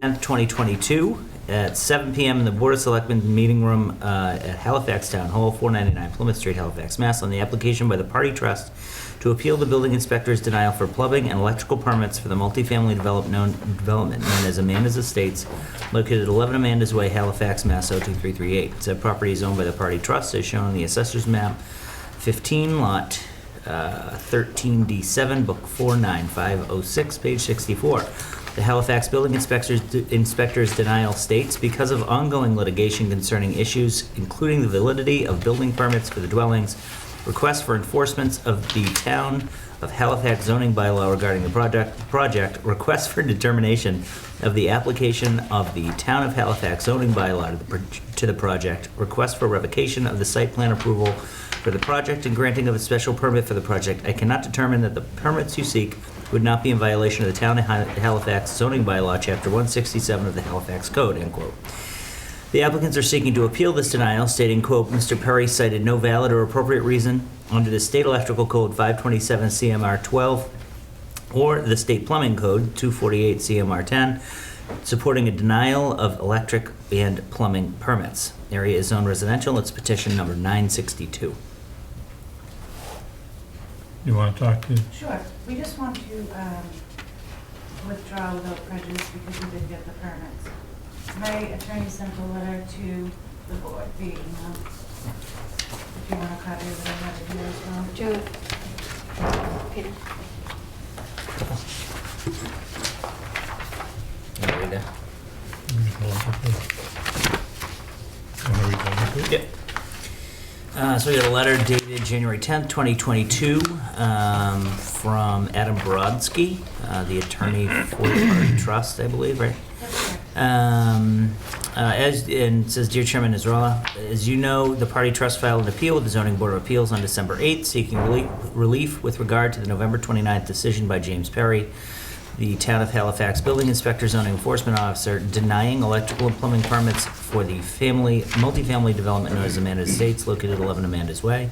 10th, 2022 at 7 p.m. in the Board of Selectmen meeting room at Halifax Town Hall, 499 Plymouth Street, Halifax, Mass. On the application by the Party Trust to appeal the building inspector's denial for plumbing and electrical permits for the multifamily development known as Amanda's Estates, located at 11 Amanda's Way, Halifax, Mass. 02338. Said property is owned by the Party Trust as shown on the Assessor's Map 15, Lot 13D7, Book 49506, page 64. The Halifax Building Inspector's denial states, because of ongoing litigation concerning issues including the validity of building permits for the dwellings, requests for enforcement of the Town of Halifax zoning bylaw regarding the project, requests for determination of the application of the Town of Halifax zoning bylaw to the project, requests for revocation of the site plan approval for the project and granting of a special permit for the project, I cannot determine that the permits you seek would not be in violation of the Town of Halifax zoning bylaw, Chapter 167 of the Halifax Code, end quote. The applicants are seeking to appeal this denial, stating, quote, Mr. Perry cited no valid or appropriate reason under the State Electrical Code 527 CMR 12 or the State Plumbing Code 248 CMR 10 supporting a denial of electric and plumbing permits. Area is zoned residential. It's petition number 962. You want to talk to? Sure. We just want to withdraw without prejudice because we didn't get the permits. My attorney sent a letter to the board via email. If you want a copy of it, I have it here as well. Joe. Peter. Can you read that? Yep. So we got a letter dated January 10th, 2022 from Adam Brodsky, the attorney for the Party Trust, I believe, right? And it says, Dear Chairman Nasrallah, as you know, the Party Trust filed an appeal with the Zoning Board of Appeals on December 8th, seeking relief with regard to the November 29th decision by James Perry, the Town of Halifax Building Inspector, Zoning Enforcement Officer, denying electrical and plumbing permits for the multifamily development known as Amanda's Estates, located at 11 Amanda's Way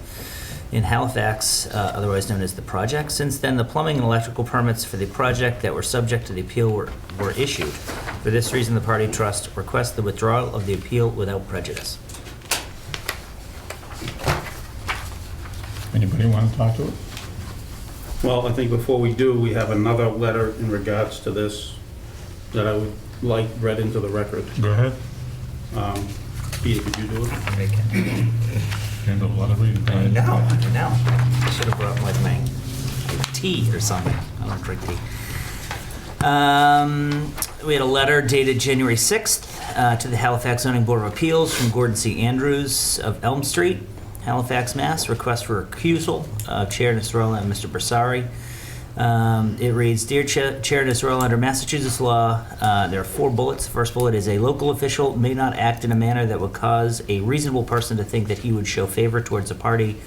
in Halifax, otherwise known as the project. Since then, the plumbing and electrical permits for the project that were subject to the appeal were issued. For this reason, the Party Trust requests the withdrawal of the appeal without prejudice. Anybody want to talk to it? Well, I think before we do, we have another letter in regards to this that I would like read into the record. Go ahead. Peter, could you do it? Handle a lot of reading. I know. I should have brought like my tea or something. I don't drink tea. We had a letter dated January 6th to the Halifax Zoning Board of Appeals from Gordon C. Andrews of Elm Street, Halifax, Mass. Request for recusal of Chair Nasrallah and Mr. Bersari. It reads, Dear Chair Nasrallah, under Massachusetts law, there are 4 bullets. The first bullet is a local official may not act in a manner that would cause a reasonable person to think that he would show favor towards a party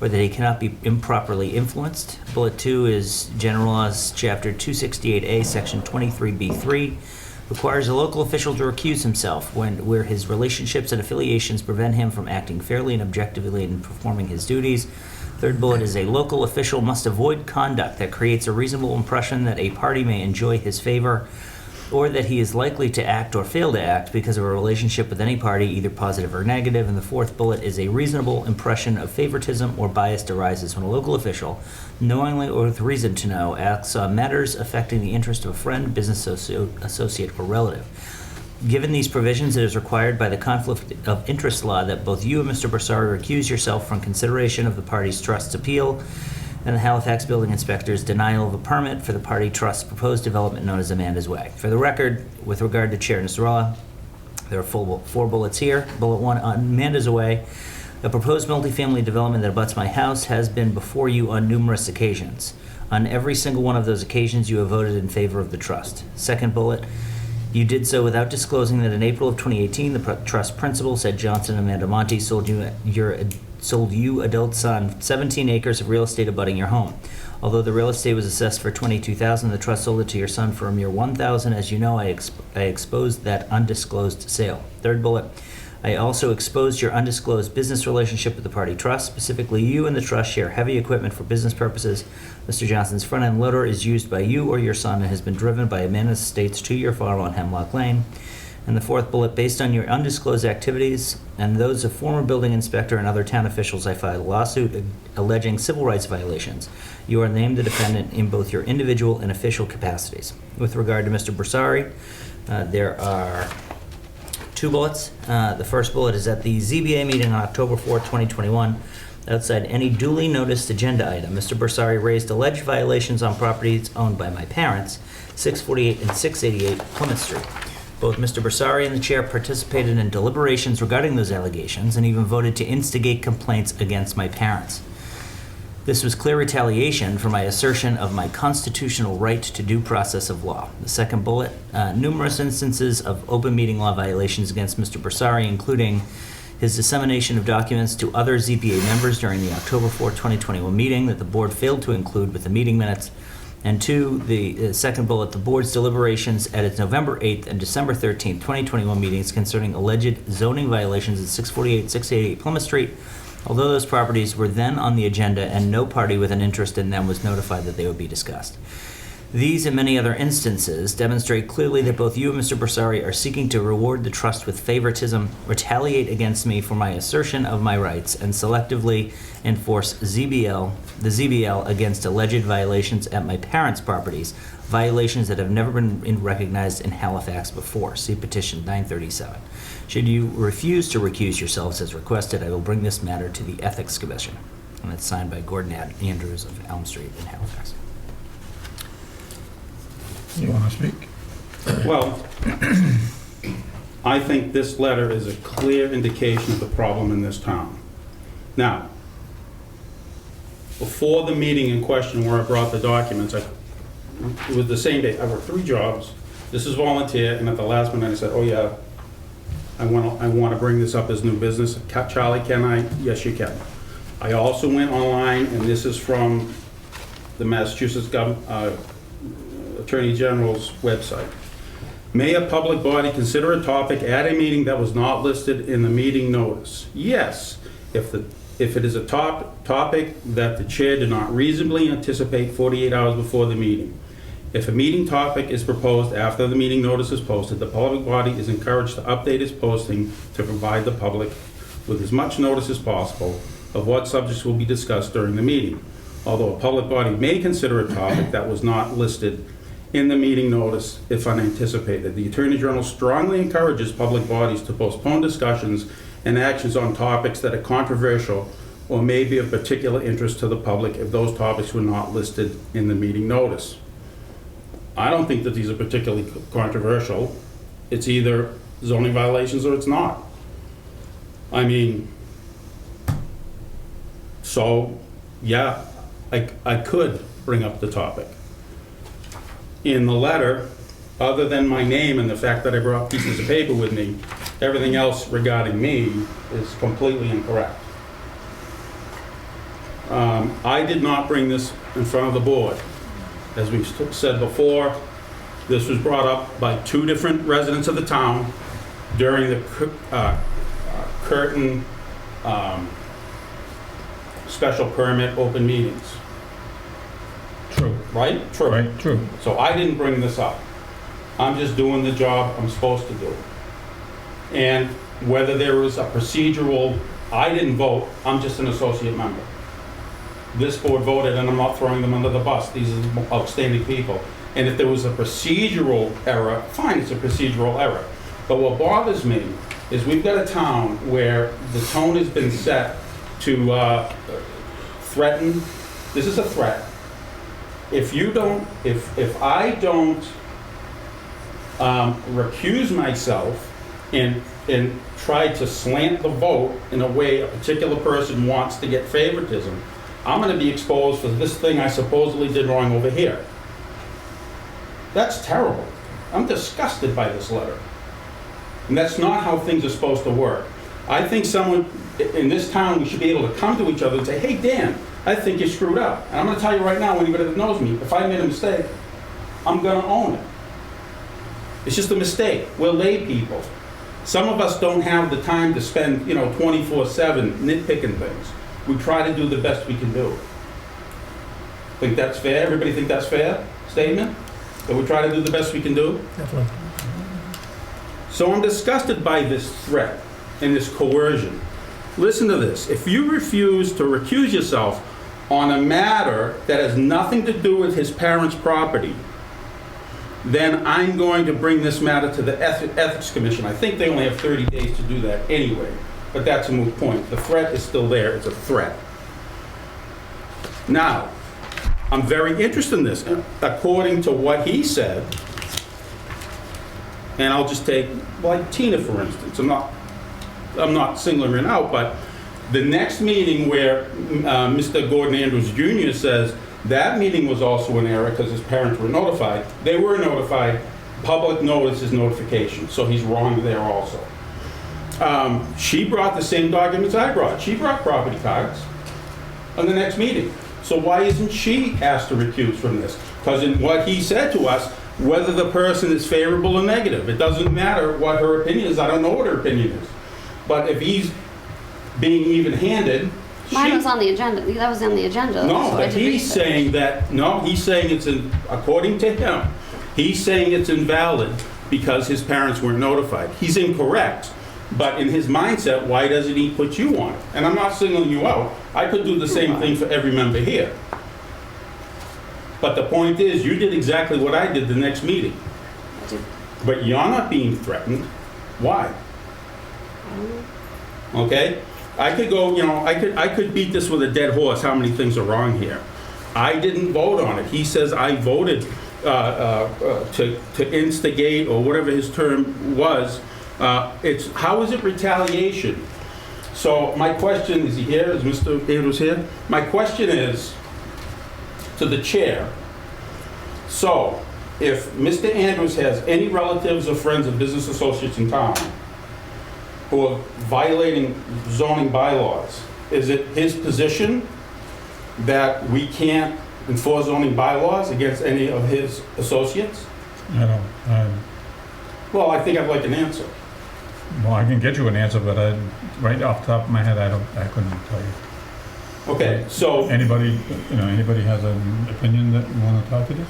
or that he cannot be improperly influenced. Bullet 2 is General Laws, Chapter 268A, Section 23B3. Requires a local official to recuse himself where his relationships and affiliations prevent him from acting fairly and objectively in performing his duties. Third bullet is a local official must avoid conduct that creates a reasonable impression that a party may enjoy his favor or that he is likely to act or fail to act because of a relationship with any party, either positive or negative. And the fourth bullet is a reasonable impression of favoritism or bias arises when a local official, knowingly or with reason to know, acts on matters affecting the interest of a friend, business associate, or relative. Given these provisions, it is required by the conflict of interest law that both you and Mr. Bersari recuse yourself from consideration of the party's trust's appeal and the Halifax Building Inspector's denial of a permit for the Party Trust's proposed development known as Amanda's Way. For the record, with regard to Chair Nasrallah, there are 4 bullets here. Bullet 1, on Amanda's Way, a proposed multifamily development that abuts my house has been before you on numerous occasions. On every single one of those occasions, you have voted in favor of the trust. Second bullet, you did so without disclosing that in April of 2018, the trust principal said Johnson and Amanda Monte sold you adult son 17 acres of real estate abutting your home. Although the real estate was assessed for $22,000, the trust sold it to your son for a mere $1,000. As you know, I exposed that undisclosed sale. Third bullet, I also exposed your undisclosed business relationship with the party trust. Specifically, you and the trust share heavy equipment for business purposes. Mr. Johnson's front-end loader is used by you or your son and has been driven by Amanda Estates to your farm on Hemlock Lane. And the fourth bullet, based on your undisclosed activities and those of former building inspector and other town officials, I filed a lawsuit alleging civil rights violations. You are named the defendant in both your individual and official capacities. With regard to Mr. Bersari, there are 2 bullets. The first bullet is at the ZBA meeting on October 4th, 2021. Outside any duly noticed agenda item, Mr. Bersari raised alleged violations on properties owned by my parents, 648 and 688 Plymouth Street. Both Mr. Bersari and the chair participated in deliberations regarding those allegations and even voted to instigate complaints against my parents. This was clear retaliation for my assertion of my constitutional right to due process of law. The second bullet, numerous instances of open meeting law violations against Mr. Bersari, including his dissemination of documents to other ZBA members during the October 4, 2021 meeting that the board failed to include with the meeting minutes. And 2, the second bullet, the board's deliberations at its November 8th and December 13th, 2021 meetings concerning alleged zoning violations at 648, 688 Plymouth Street. Although those properties were then on the agenda and no party with an interest in them was notified that they would be discussed. These and many other instances demonstrate clearly that both you and Mr. Bersari are seeking to reward the trust with favoritism, retaliate against me for my assertion of my rights, and selectively enforce the ZBL against alleged violations at my parents' properties, violations that have never been recognized in Halifax before. See petition 937. Should you refuse to recuse yourselves as requested, I will bring this matter to the Ethics Commission. And it's signed by Gordon Andrews of Elm Street in Halifax. You want to speak? Well, I think this letter is a clear indication of the problem in this town. Now, before the meeting in question where I brought the documents, it was the same day. I worked 3 jobs. This is volunteer, and at the last minute I said, oh yeah, I want to bring this up as new business. Charlie, can I? Yes, you can. I also went online, and this is from the Massachusetts Attorney General's website. May a public body consider a topic at a meeting that was not listed in the meeting notice? Yes, if it is a topic that the chair did not reasonably anticipate 48 hours before the meeting. If a meeting topic is proposed after the meeting notice is posted, the public body is encouraged to update its posting to provide the public with as much notice as possible of what subjects will be discussed during the meeting. Although a public body may consider a topic that was not listed in the meeting notice if unanticipated, the Attorney General strongly encourages public bodies to postpone discussions and actions on topics that are controversial or may be of particular interest to the public if those topics were not listed in the meeting notice. I don't think that these are particularly controversial. It's either zoning violations or it's not. I mean, so yeah, I could bring up the topic. In the letter, other than my name and the fact that I brought pieces of paper with me, everything else regarding me is completely incorrect. I did not bring this in front of the board. As we've said before, this was brought up by 2 different residents of the town during the Curtin special permit open meetings. True. Right? True. Right, true. So I didn't bring this up. I'm just doing the job I'm supposed to do. And whether there was a procedural, I didn't vote, I'm just an associate member. This board voted, and I'm not throwing them under the bus. These are outstanding people. And if there was a procedural error, fine, it's a procedural error. But what bothers me is we've got a town where the tone has been set to threaten. This is a threat. If I don't recuse myself and try to slant the vote in a way a particular person wants to get favoritism, I'm going to be exposed for this thing I supposedly did wrong over here. That's terrible. I'm disgusted by this letter. And that's not how things are supposed to work. I think someone in this town, we should be able to come to each other and say, hey, Dan, I think you screwed up. And I'm going to tell you right now, anybody that knows me, if I made a mistake, I'm going to own it. It's just a mistake. We're lay people. Some of us don't have the time to spend, 24/7 nitpicking things. We try to do the best we can do. Think that's fair? Everybody think that's fair statement? That we try to do the best we can do? Definitely. So I'm disgusted by this threat and this coercion. Listen to this. If you refuse to recuse yourself on a matter that has nothing to do with his parents' property, then I'm going to bring this matter to the Ethics Commission. I think they only have 30 days to do that anyway, but that's a moot point. The threat is still there. It's a threat. Now, I'm very interested in this. According to what he said, and I'll just take, like Tina, for instance. I'm not singling her out, but the next meeting where Mr. Gordon Andrews Jr. says that meeting was also an error because his parents were notified. They were notified. Public notice is notification, so he's wrong there also. She brought the same documents I brought. She brought property cards on the next meeting. So why isn't she asked to recuse from this? Because in what he said to us, whether the person is favorable or negative, it doesn't matter what her opinion is. I don't know what her opinion is. But if he's being even-handed, Mine was on the agenda. That was on the agenda. no, so I but did he's research. saying that, no, he's saying it's, according to him, he's saying it's invalid because his parents weren't notified. He's incorrect, but in his mindset, why doesn't he put you on it? And I'm not singling you out. I could do the same thing for every member here. But the point is, you did exactly what I did the next meeting. I did. But you're not being threatened. Why? Okay? I could go, I could beat this with a dead horse, how many things are wrong here. I didn't vote on it. He says I voted to instigate, or whatever his term was. How is it retaliation? So my question, is he here? Is Mr. Andrews here? My question is to the chair. So if Mr. Andrews has any relatives or friends or business associates in town who are violating zoning bylaws, is it his position that we can't enforce zoning bylaws against any of his associates? Well, I think I'd like an answer. Well, I can get you an answer, but right off the top of my head, I couldn't tell you. Okay, so, Anybody has an opinion that you want to talk to this?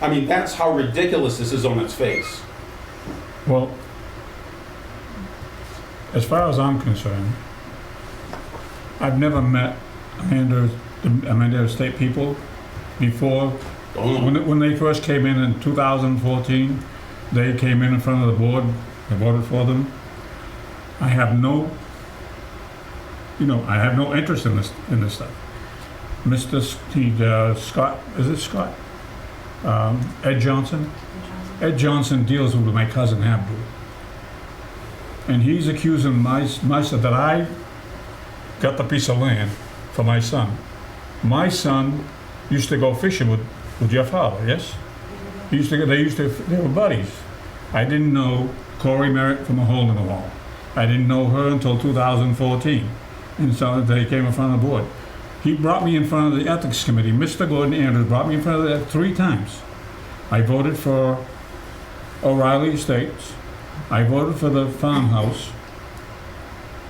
I mean, that's how ridiculous this is on its face. Well, as far as I'm concerned, I've never met Amanda State people before. When they first came in 2014, they came in front of the board. I voted for them. I have no interest in this stuff. Mr. Scott, is it Scott? Ed Johnson. Ed Johnson deals with my cousin Abdul, and he's accusing my son that I got the piece of land for my son. My son used to go fishing with your father, yes? They were buddies. I didn't know Corey Merritt from a hole in the wall. I didn't know her until 2014. And so they came in front of the board. He brought me in front of the Ethics Committee. Mr. Gordon Andrews brought me in front of that 3 times. I voted for O'Reilly Estates. I voted for the farmhouse.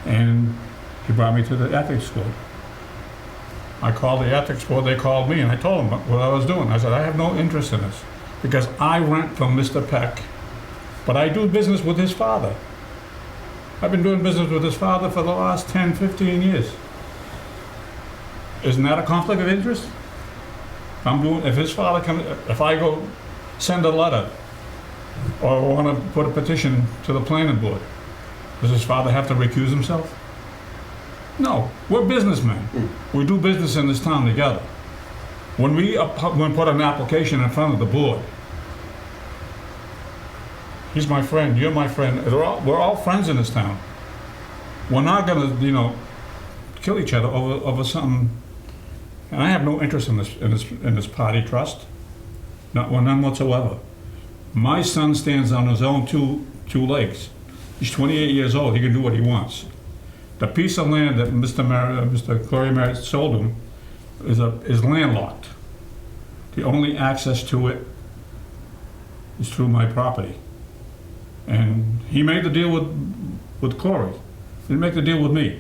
And he brought me to the Ethics Board. I called the Ethics Board, they called me, and I told them what I was doing. I said, I have no interest in this, because I rent from Mr. Peck, but I do business with his father. I've been doing business with his father for the last 10, 15 years. Isn't that a conflict of interest? If his father comes, if I go send a letter or want to put a petition to the planning board, does his father have to recuse himself? No, we're businessmen. We do business in this town together. When we put an application in front of the board, he's my friend, you're my friend, we're all friends in this town. We're not gonna, kill each other over something. And I have no interest in this party trust, none whatsoever. My son stands on his own two legs. He's 28 years old. He can do what he wants. The piece of land that Mr. Corey Merritt sold him is landlocked. The only access to it is through my property. And He made the deal with Corey. He didn't make the deal with me.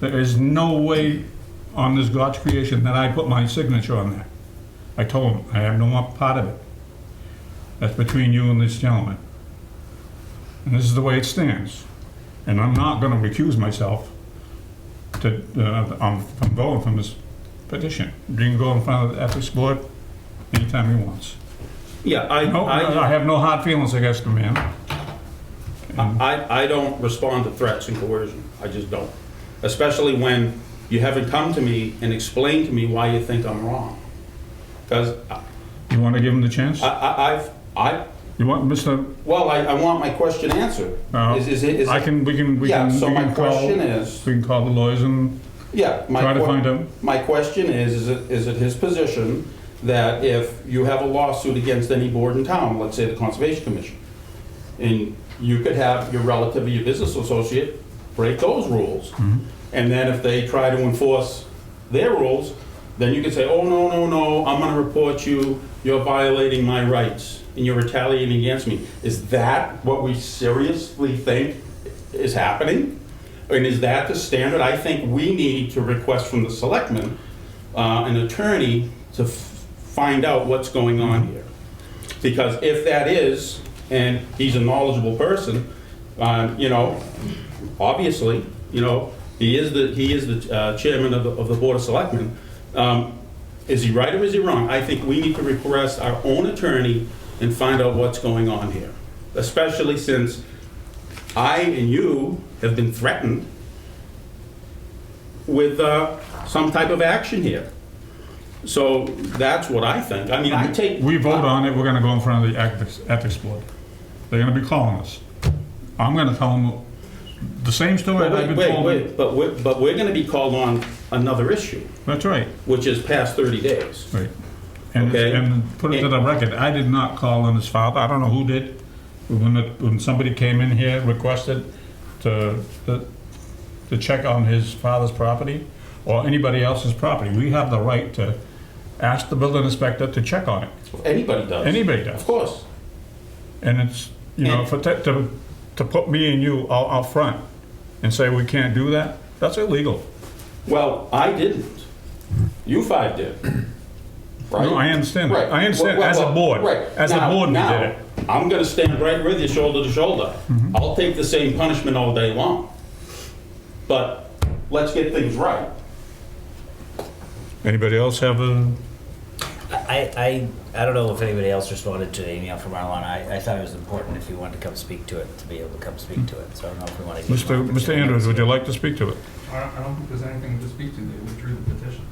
There is no way on this God's creation that I put my signature on that. I told him, I have no more part of it. That's between you and this gentleman. And this is the way it stands. And I'm not gonna recuse myself from voting from this petition. You can go in front of the ethics board anytime he wants. Yeah, I have no hard feelings against the man. And I don't respond to threats and coercion. I just don't. Especially when you haven't come to me and explained to me why you think I'm wrong. Because you wanna give him the chance? You want Mr. well, I want my question answered. Is I can, we can, Yeah, so we my can call, question is, we can call the lawyers and yeah, try to find out. my question is it his position that if you have a lawsuit against any board in town, let's say the Conservation Commission, and you could have your relative or your business associate break those rules, and then if they try to enforce their rules, then you could say, oh, no, I'm gonna report you, you're violating my rights, and you're retaliating against me. Is that what we seriously think is happening? And is that the standard? I think we need to request from the selectmen an attorney to find out what's going on here. Because if that is, and he's a knowledgeable person, you know, obviously, you know, he is the chairman of the Board of Selectmen. Is he right or is he wrong? I think we need to request our own attorney and find out what's going on here. Especially since I and you have been threatened with some type of action here. So that's what I think. I mean, I take... We vote on it, we're gonna go in front of the ethics board. They're gonna be calling us. I'm gonna tell them the same story that I've been told. But we're gonna be called on another issue, That's right. which is past 30 days. Right. And, Okay. and put it to the record, I did not call on his father, I don't know who did. When somebody came in here, requested to check on his father's property, or anybody else's property, we have the right to ask the building inspector to check on it. Anybody does. Anybody does. Of course. And it's, you know, to put me and you out front and say we can't do that, that's illegal. Well, I didn't. You five did. Right? No, I understand that. Right. I understand, as a board. Right. As a board, we did it. I'm gonna stand right with you, shoulder to shoulder. Mm-hmm. I'll take the same punishment all day long. But let's get things right. Anybody else have a? I don't know if anybody else responded to the email from Marlon. I thought it was important if you wanted to come speak to it, to be able to come speak to it. So I don't know if we want to give you an Mr. opportunity. Andrews, would you like to speak to it? I don't think there's anything to speak to. They withdrew the petition.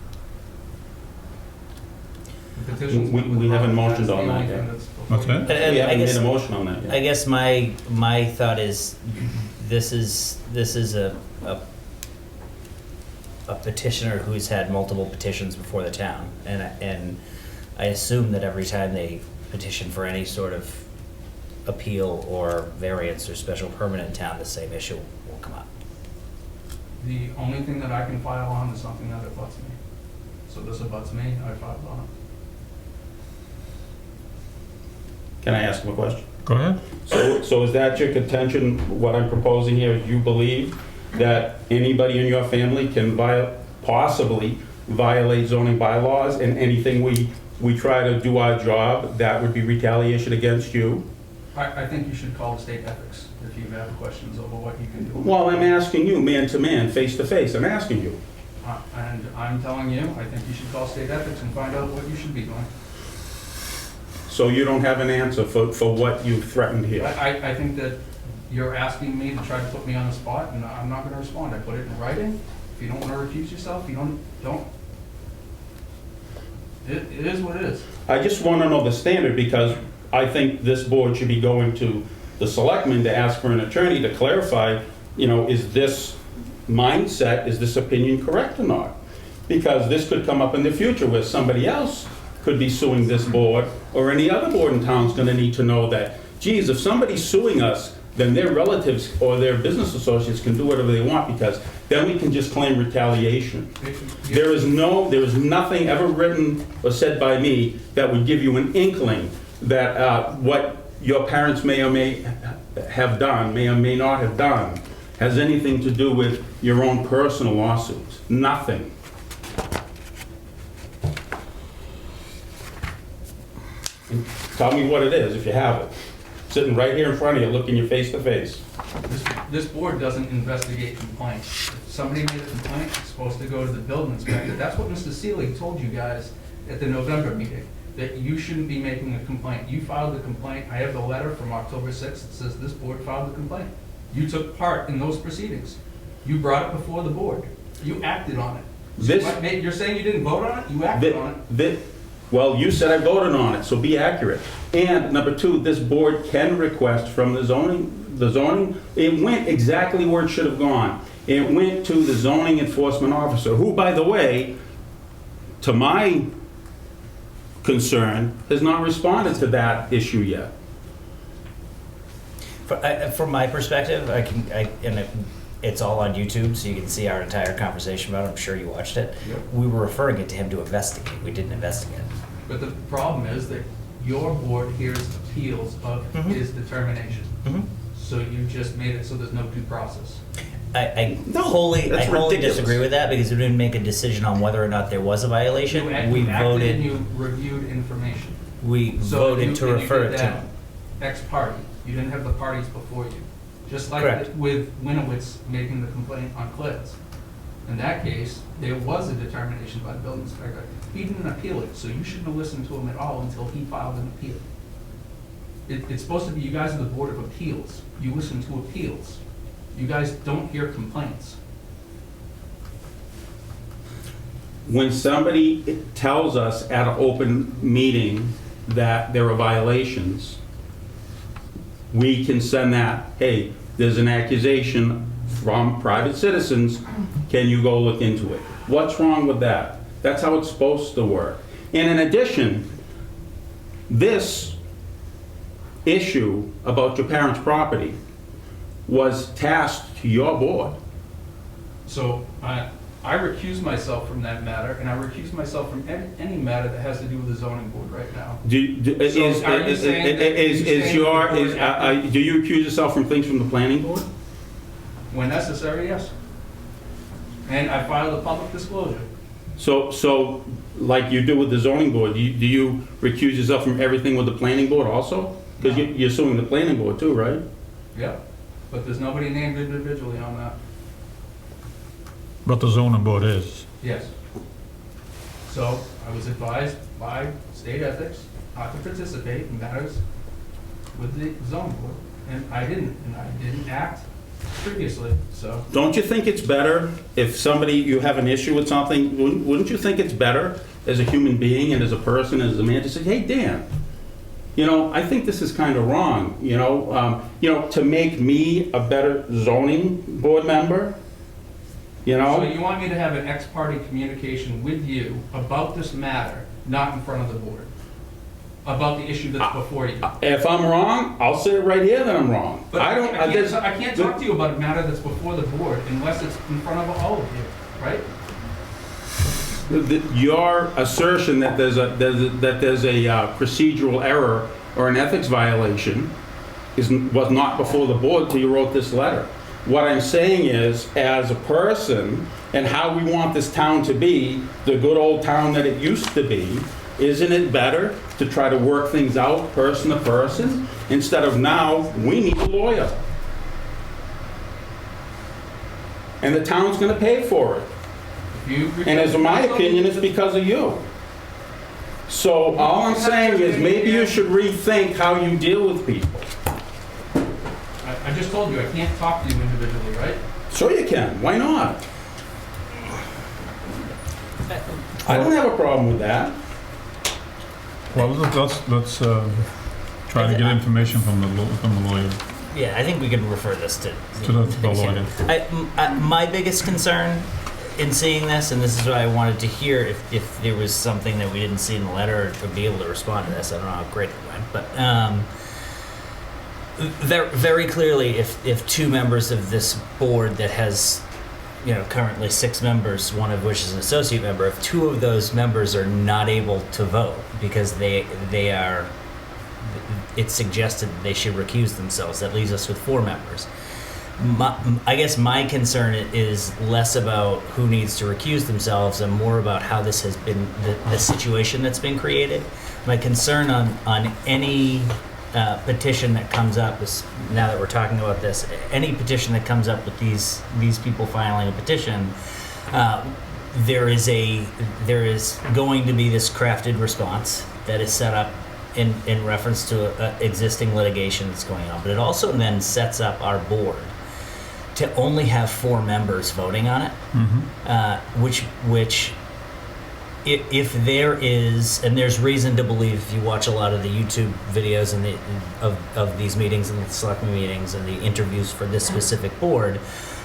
The petition's We been haven't withdrawn. motioned That's the on that only yet. thing that's before What's you. that? And We I haven't guess, made a motion on that yet. I guess my thought is this is a petitioner who's had multiple petitions before the town, and I assume that every time they petition for any sort of appeal or variance or special permit in town, the same issue will come up. The only thing that I can file on is something that abuts me. So this abuts me, I filed on it. Can I ask him a question? Go ahead. So is that your contention, what I'm proposing here? You believe that anybody in your family can possibly violate zoning bylaws, and anything we try to do our job, that would be retaliation against you? I think you should call the state ethics if you have questions over what you can do. Well, I'm asking you, man to man, face to face, I'm asking you. And I'm telling you, I think you should call state ethics and find out what you should be doing. So you don't have an answer for what you threatened here? I think that you're asking me to try to put me on the spot, and I'm not gonna respond. I put it in writing. If you don't wanna recuse yourself, you don't. It is what it is. I just want to know the standard, because I think this board should be going to the selectmen to ask for an attorney to clarify, you know, is this mindset, is this opinion correct or not? Because this could come up in the future where somebody else could be suing this board, or any other board in town is going to need to know that, geez, if somebody's suing us, then their relatives or their business associates can do whatever they want, because then we can just claim retaliation. There is nothing ever written or said by me that would give you an inkling that what your parents may or may have done, may or may not have done, has anything to do with your own personal lawsuits. Nothing. And tell me what it is if you have it. Sitting right here in front of you, looking you face to face. This board doesn't investigate complaints. If somebody made a complaint, it's supposed to go to the building inspector. That's what Mr. Seelig told you guys at the November meeting, that you shouldn't be making a complaint. You filed the complaint. I have the letter from October 6th that says this board filed the complaint. You took part in those proceedings. You brought it before the board. You acted on it. This- You're saying you didn't vote on it? You acted on it. Well, you said I voted on it, so be accurate. And number two, this board can request from the zoning, it went exactly where it should have gone. It went to the zoning enforcement officer, who, by the way, to my concern, has not responded to that issue yet. From my perspective, it's all on YouTube, so you can see our entire conversation about it. I'm sure you watched it. Yep. We were referring it to him to investigate. We didn't investigate. But the problem is that your board hears appeals of his determination. So you just made it so there's no due process. I No, wholly that's ridiculous. disagree with that because we didn't make a decision on whether or not there was a violation. You We acted and voted. you reviewed information. We So voted you- to and you refer did it to that him. Ex parte. You didn't have the parties before you. Just like Correct. with Winowitz making the complaint on Cliffs. In that case, there was a determination by the building inspector. He didn't appeal it, so you shouldn't have listened to him at all until he filed an appeal. It's supposed to be, you guys are the Board of Appeals. You listen to appeals. You guys don't hear complaints. When somebody tells us at an open meeting that there are violations, we can send that, hey, there's an accusation from private citizens, can you go look into it? What's wrong with that? That's how it's supposed to work. And in addition, this issue about your parents' property was tasked to your board. So I recuse myself from that matter, and I recuse myself from any matter that has to do with the zoning board right now. Do you accuse yourself from things from the planning board? When necessary, yes. And I filed a public disclosure. So like you do with the zoning board, do you recuse yourself from everything with the planning board also? Because No. you're suing the planning board too, right? Yep. But there's nobody named individually on that. But the zoning board is. Yes. So I was advised by state ethics not to participate in matters with the zoning board, and I didn't act previously, so. Don't you think it's better if you have an issue with something, wouldn't you think it's better as a human being and as a person, as a man, to say, hey, Dan, I think this is kind of wrong, to make me a better zoning board member, So you want me to have an ex-parte communication with you about this matter, not in front of the board? About the issue that's before you? If I'm wrong, I'll say it right here that I'm wrong. But I don't, I can't talk to you about a matter that's before the board unless it's in front of all of you, right? Your assertion that there's a procedural error or an ethics violation was not before the board till you wrote this letter. What I'm saying is, as a person, and how we want this town to be, the good old town that it used to be, isn't it better to try to work things out person to person, instead of now, we need a lawyer? And the town's gonna pay for it. And as my opinion, it's because of you. So all I'm saying is, maybe you should rethink how you deal with people. I just told you, I can't talk to you individually, right? Sure you can, why not? I don't have a problem with that. Well, let's try to get information from the lawyer. Yeah, I think we can refer this to the lawyer. My biggest concern in seeing this, and this is what I wanted to hear, if there was something that we didn't see in the letter or be able to respond to this. I don't know how great it went, but very clearly, if two members of this board that has, currently 6 members, one of which is an associate member, if 2 of those members are not able to vote because they are it's suggested that they should recuse themselves. That leaves us with 4 members. I guess my concern is less about who needs to recuse themselves and more about how this has been, the situation that's been created. My concern on any petition that comes up is, now that we're talking about this, any petition that comes up with these people filing a petition, there is going to be this crafted response that is set up in reference to existing litigation that's going on. But it also then sets up our board to only have 4 members voting on it, which if there is, and there's reason to believe if you watch a lot of the YouTube videos and of these meetings and the selectmen meetings and the interviews for this specific board,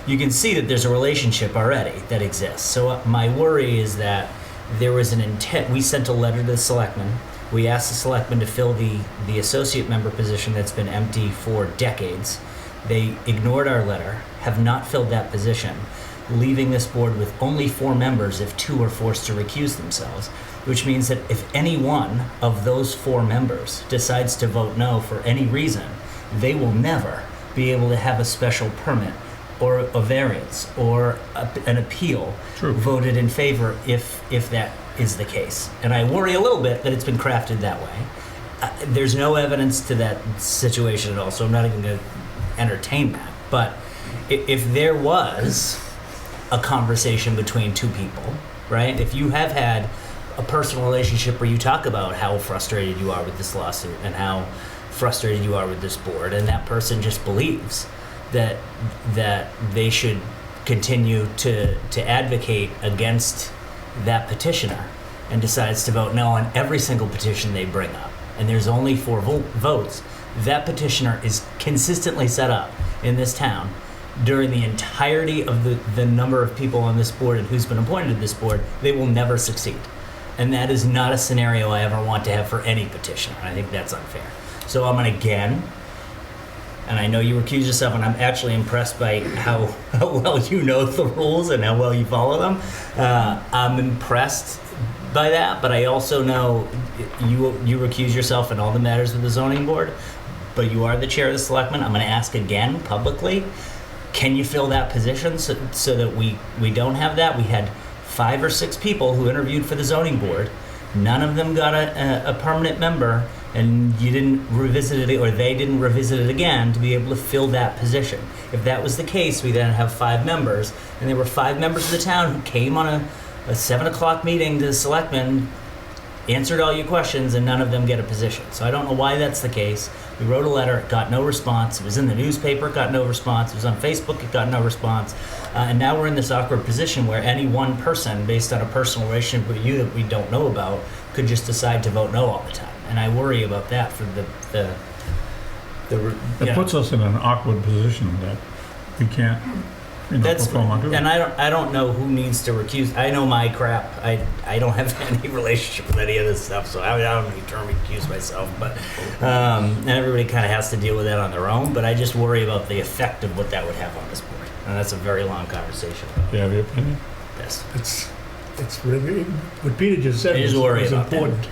you can see that there's a relationship already that exists. So my worry is that there was an intent. We sent a letter to the selectmen. We asked the selectmen to fill the associate member position that's been empty for decades. They ignored our letter, have not filled that position, leaving this board with only 4 members if 2 are forced to recuse themselves, which means that if any one of those 4 members decides to vote no for any reason, they will never be able to have a special permit or a variance or an appeal voted in favor if that is the case. And I worry a little bit that it's been crafted that way. There's no evidence to that situation at all, so I'm not even going to entertain that. But if there was a conversation between 2 people, right? If you have had a personal relationship where you talk about how frustrated you are with this lawsuit and how frustrated you are with this board, and that person just believes that they should continue to advocate against that petitioner and decides to vote no on every single petition they bring up, and there's only 4 votes, that petitioner is consistently set up in this town during the entirety of the number of people on this board and who's been appointed to this board. They will never succeed. And that is not a scenario I ever want to have for any petitioner. I think that's unfair. So I'm going to again, and I know you recuse yourself, and I'm actually impressed by how well you know the rules and how well you follow them. I'm impressed by that, but I also know you recuse yourself in all the matters with the zoning board, but you are the chair of the selectmen. I'm going to ask again publicly, can you fill that position so that we don't have that? We had 5 or 6 people who interviewed for the zoning board. None of them got a permanent member, and you didn't revisit it, or they didn't revisit it again to be able to fill that position. If that was the case, we then have 5 members, and there were 5 members of the town who came on a 7 o'clock meeting to the selectmen, answered all your questions, and none of them get a position. So I don't know why that's the case. We wrote a letter, it got no response. It was in the newspaper, it got no response. It was on Facebook, it got no response. And now we're in this awkward position where any one person, based on a personal relationship with you that we don't know about, could just decide to vote no all the time. And I worry about that for the It puts us in an awkward position that we can't, perform our duty. And I don't know who needs to recuse. I know my crap. I don't have any relationship with any of this stuff, so I don't need to recuse myself. But and everybody kind of has to deal with that on their own. But I just worry about the effect of what that would have on this board, and that's a very long conversation. Do you have your opinion? Yes. It's really, what Peter just said I just worry was about that. important.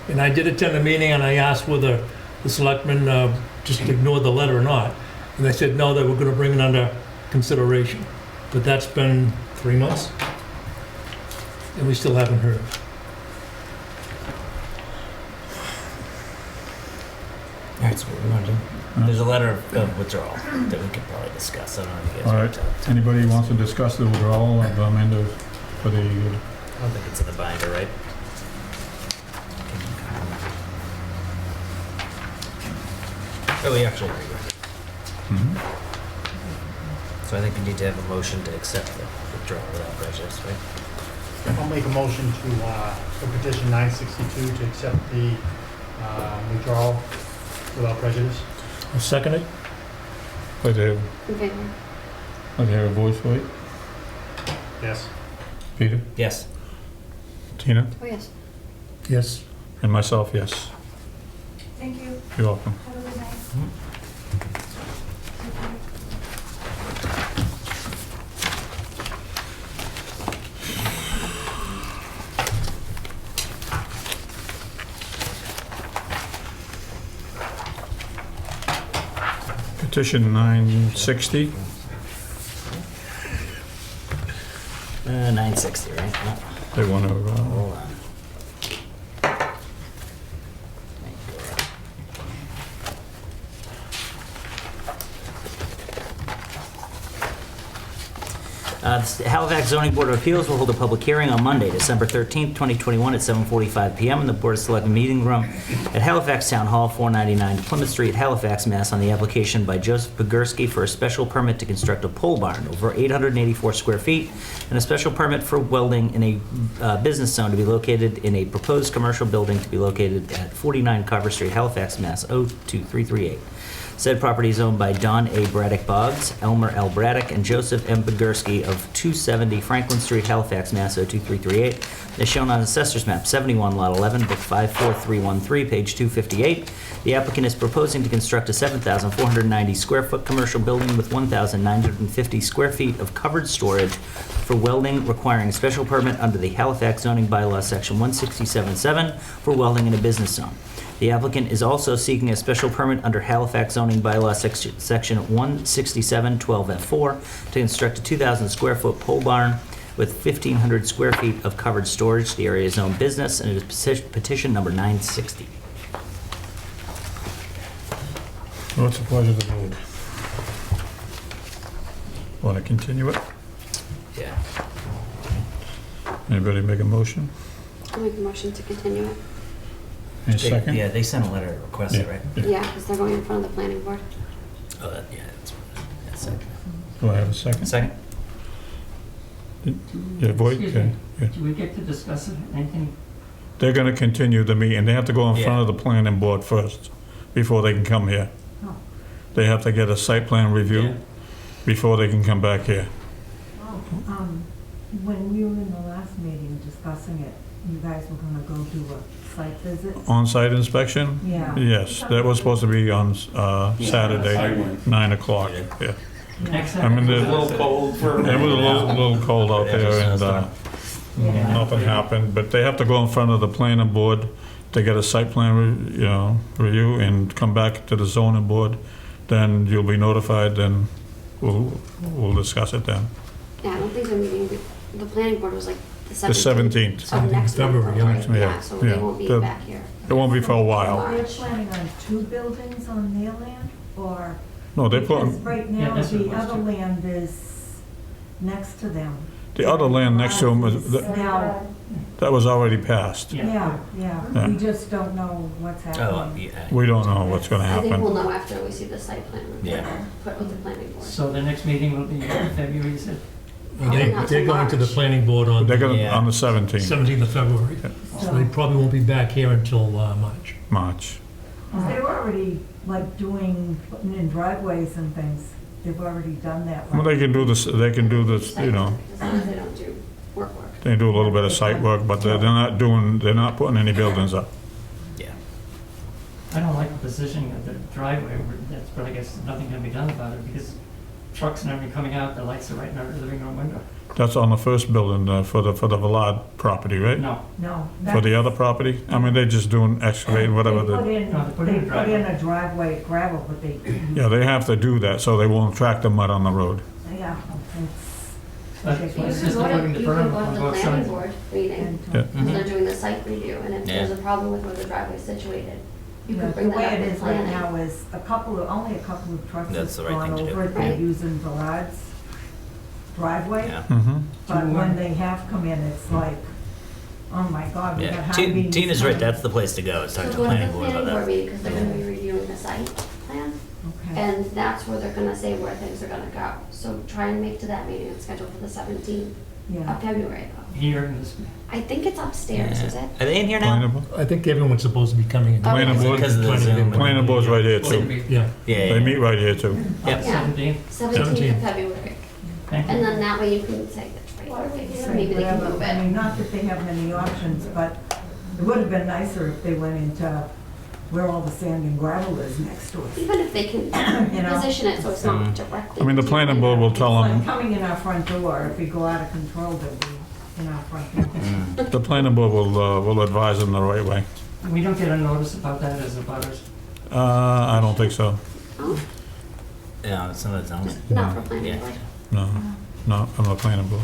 And I did attend a meeting, and I asked whether the selectmen just ignored the letter or not. And they said no, they were going to bring it under consideration. But that's been 3 months, and we still haven't heard. All right, so what we want to do? There's a letter of withdrawal that we could probably discuss. I don't know if you guys All want right. to. Anybody wants to discuss the withdrawal of Amanda for the, I don't think it's in the binder, right? Oh, we actually agree with it. So I think we need to have a motion to accept the withdrawal without prejudice, right? I'll make a motion to, for petition 962 to accept the withdrawal without prejudice. I'll second it. like to have, In favor. like to have a voice vote? Yes. Peter? Yes. Tina? Oh, yes. Yes. And myself, yes. Thank you. You're welcome. Have a good night. petition 960. 960, right? No. They want to, Hold on. The Halifax Zoning Board of Appeals will hold a public hearing on Monday, December 13th, 2021 at 7:45 PM in the Board of Selectmen meeting room at Halifax Town Hall, 499 Plymouth Street, Halifax, Mass. On the application by Joseph Pogorski for a special permit to construct a pole barn over 884 square feet and a special permit for welding in a business zone to be located in a proposed commercial building to be located at 49 Carver Street, Halifax, Mass. 02338. Said property is owned by Don A. Braddock Boggs, Elmer L. Braddock, and Joseph M. Pogorski of 270 Franklin Street, Halifax, Mass. 02338, as shown on Assessor's Map 71, Lot 11, Book 54313, page 258. The applicant is proposing to construct a 7,490 square foot commercial building with 1,950 square feet of covered storage for welding, requiring a special permit under the Halifax zoning bylaw, section 167.7, for welding in a business zone. The applicant is also seeking a special permit under Halifax zoning bylaw section 167.12F4 to construct a 2,000 square foot pole barn with 1,500 square feet of covered storage. The area is owned business, and it is petition number 960. what's the pleasure of the board? Want to continue it? Yeah. Anybody make a motion? I'll make a motion to continue it. Any second? Yeah, they sent a letter to request it, right? Yeah, because they're going in front of the planning board. Oh, yeah, that's second. Do I have a second? Second? Yeah, voice, Excuse okay. me. Yeah. Do we get to discuss anything? They're going to continue the meeting. They have to go in front Yeah. of the planning board first before they can come here. Oh. They have to get a site plan Yeah. review before they can come back here. When we were in the last meeting discussing it, you guys were gonna go do a site visit? On-site inspection? Yeah. Yes, that was supposed to be on I Saturday, went. 9 o'clock. Yeah. Next I mean, It was a the- little cold for. it was a little cold out there, and Yeah. nothing happened. But they have to go in front of the planning board to get a site plan, review, and come back to the zoning board. Then you'll be notified, then we'll discuss it then. Yeah, I don't think they're meeting, the planning board was like the The 17th. 17th. Of next month, February, right? yeah. Yeah, so they Yeah. won't be The- back here. It won't be for a while. They're planning on 2 buildings on their land, or? No, they Because put, right Yeah, now, that's what it the was, other too. land is next to them. the other land next to them, Now, that was already passed. yeah, Yeah. we just don't know what's Oh, happening. yeah. We don't know what's gonna I think we'll happen. know after we see the site plan Yeah. put with the planning board. So the next meeting will be in February, you said? They're going to the planning board on They're the gonna, Yeah. on the 17th, 17th of February. So they probably won't be back here until March. March. They were already like putting in driveways and things. They've already done that. Well, they can do this, they can do this, Site plan, As long as they don't do work. they do a little bit of site work, but they're not putting any buildings up. Yeah. I don't like the positioning of the driveway, but I guess nothing can be done about it because trucks and everything coming out, the lights are right in our living room window. That's on the first building, for the Villard property, right? No, No. For the other property? I mean, they're just doing excavating, whatever They put the, in, No, they put in a they put in a driveway gravel, but they, yeah, they have to do that, so they won't track the mud on the road. yeah, but You it's can just go according to, to you can permit go to on the both planning sides. board meeting, Yeah. because they're doing the site review, and if there's Yeah. a problem with where the driveway's situated, you can the bring that way up it with is right planning. now is only a couple of trucks That's have the right gone thing to do. over it. They're Right. using Villard's driveway. Yeah. Mm-hmm. But when they have come in, it's like, oh my God, we got Yeah. high beams. Tina's right, that's the place to go, is So talk to go the to the planning board planning about board that. meeting, because they're gonna be reviewing the site plan, Okay. and that's where they're gonna say where things are gonna go. So try and make to that meeting, it's scheduled for the 17th Yeah. of February, though. Here in this, I think it's upstairs, is it? Are they in here now? Planning board? I think everyone's supposed to be coming in. Planning Okay. board? Because of the Trying to get Zoom. them. Planning board's right here will too. be Yeah, Yeah, They yeah. meet right here too. Yep. 17th. 17th of February. Thank And you. then that way you can say that's right, so maybe they can Whatever. move I it. mean, not that they have many options, but it would have been nicer if they went into where all the sand and gravel is next to us. Even if they can You know? position it so it's not directly. I mean, the to planning your board will window. tell Like them, coming in our front door, if we go out of control, they'll be in our front door. the planning board will advise them the right way. We don't get a notice about that as a butters. I don't think so. Oh, Yeah, it's not a zone. Not for planning Yeah. board. No, no, I'm not planning board.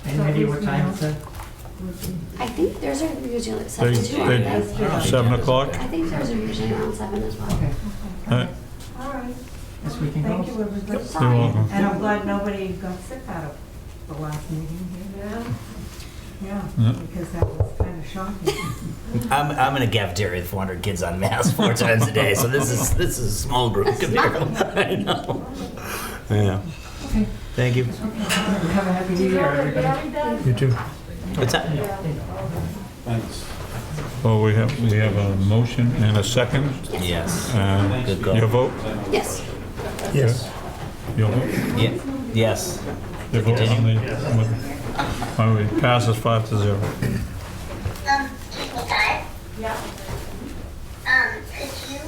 Any idea what time it's at? I think theirs are usually at 7 They- too, they- aren't they? 7 o'clock? I think theirs are usually around 7 as well. Okay, All right, yes, we can go. thank you, everybody. You're Sorry. welcome. And I'm glad nobody got sick out of the last meeting here. Yeah. Yeah, because that was kind of shocking. I'm in a cafeteria with 400 kids on mass 4 times a day, so this is a small group compared to I know. Yeah. Okay. Thank you. Have a happy new year, everybody. You too. What's that? Thanks. Well, we have a motion and a second. Yes. Good Your call. vote? Yes. Yes. Your vote? Yeah. Yes. Your vote on the, all right, passes 5-0. Excuse me, guys. Yeah. Could you,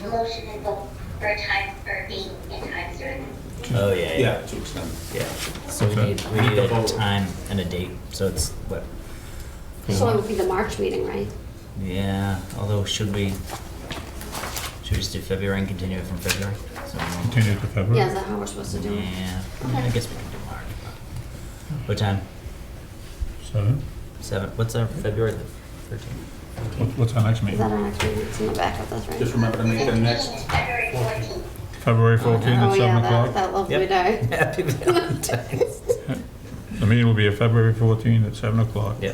motion and vote for a time, for being in time certain? Oh yeah. Yeah, to extend. Yeah. So we need a time and a date. So it's what? So it would be the March meeting, right? Yeah. Although should we just do February and continue it from February? So, Continue to February. Yeah, is that how we're supposed to do it? yeah. I guess we can do March. What time? 7. 7. What's our February the 13th? What's our next Is meeting? that our next meeting? It's in the back of this, right? Just remember to make the next, February 14th. February 14th Oh, at 7 yeah, o'clock? that lovely Yep. day. Happy Valentine's. The meeting will be at February 14th at 7 o'clock. Yeah.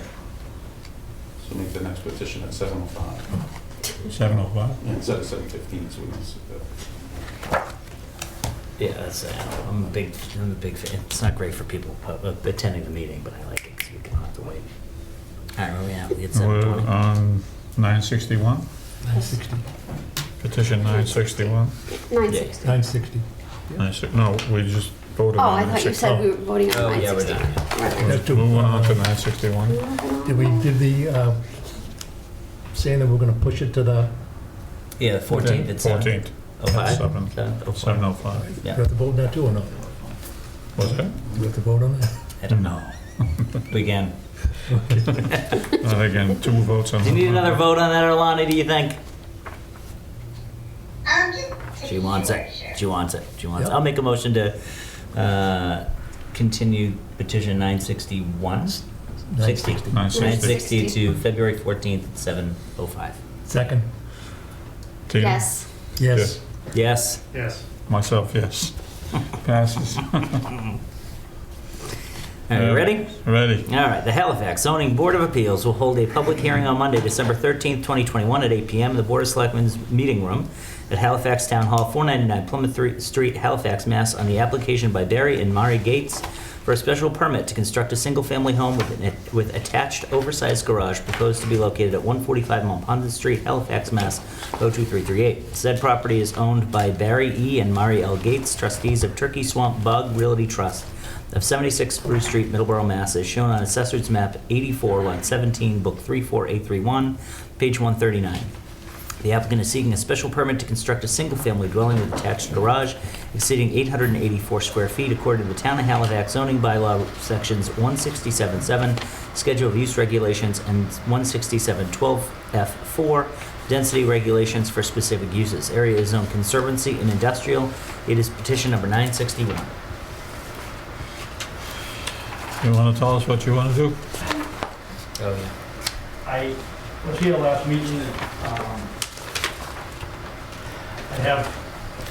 so make the next petition at 7:05. 7 o'clock? Yeah, instead of 7:15, so we can sit there. Yeah, that's, I'm a big fan. It's not great for people attending the meeting, but I like it because we don't have to wait. All right, where are we at? We at We're 7:20? on 961, 960. petition 961. 960. 960. No, we just voted Oh, on I thought you 960. said we were voting on Oh, yeah, we're 960. done. Right. That's to, Moving on to 961. Did we, did the, saying that we're gonna push it to the, Yeah, the 14th at 7. 14th. Oh, 5? 7. 7:05. you Yeah. have to vote on that too or no? Was that? You have to vote on that? I don't know. We can. Again, 2 votes on. Do you need another vote on that, Orlani, do you think? Just to She be wants sure, it. sure. She wants it. She wants it. Yep. I'll make a motion to continue petition 961. 60. 960. 960 to February 14th at 7:05. Second? Tina? Yes. Yes. Yes. Yes. Myself, yes. Passes. Are you ready? Ready. All right, the Halifax Zoning Board of Appeals will hold a public hearing on Monday, December 13th, 2021 at 8 p.m. in the Board of Selectmen's meeting room at Halifax Town Hall, 499 Plymouth Street, Halifax, Mass. on the application by Barry and Mari Gates for a special permit to construct a single-family home with attached oversized garage proposed to be located at 145 Mount Pondon Street, Halifax, Mass. 02338. Said property is owned by Barry E. and Mari L. Gates, trustees of Turkey Swamp Bog Realty Trust of 76 Spruce Street, Middleborough, Mass. as shown on Assessor's Map 84, Lot 17, Book 34831, page 139. The applicant is seeking a special permit to construct a single-family dwelling with attached garage exceeding 884 square feet according to the Town of Halifax zoning bylaw sections 167.7, Schedule of Use Regulations, and 167.12F4, density regulations for specific uses. Area is zoned conservancy and industrial. It is petition number 961. You want to tell us what you want to do? Oh, yeah. I was here last meeting, I have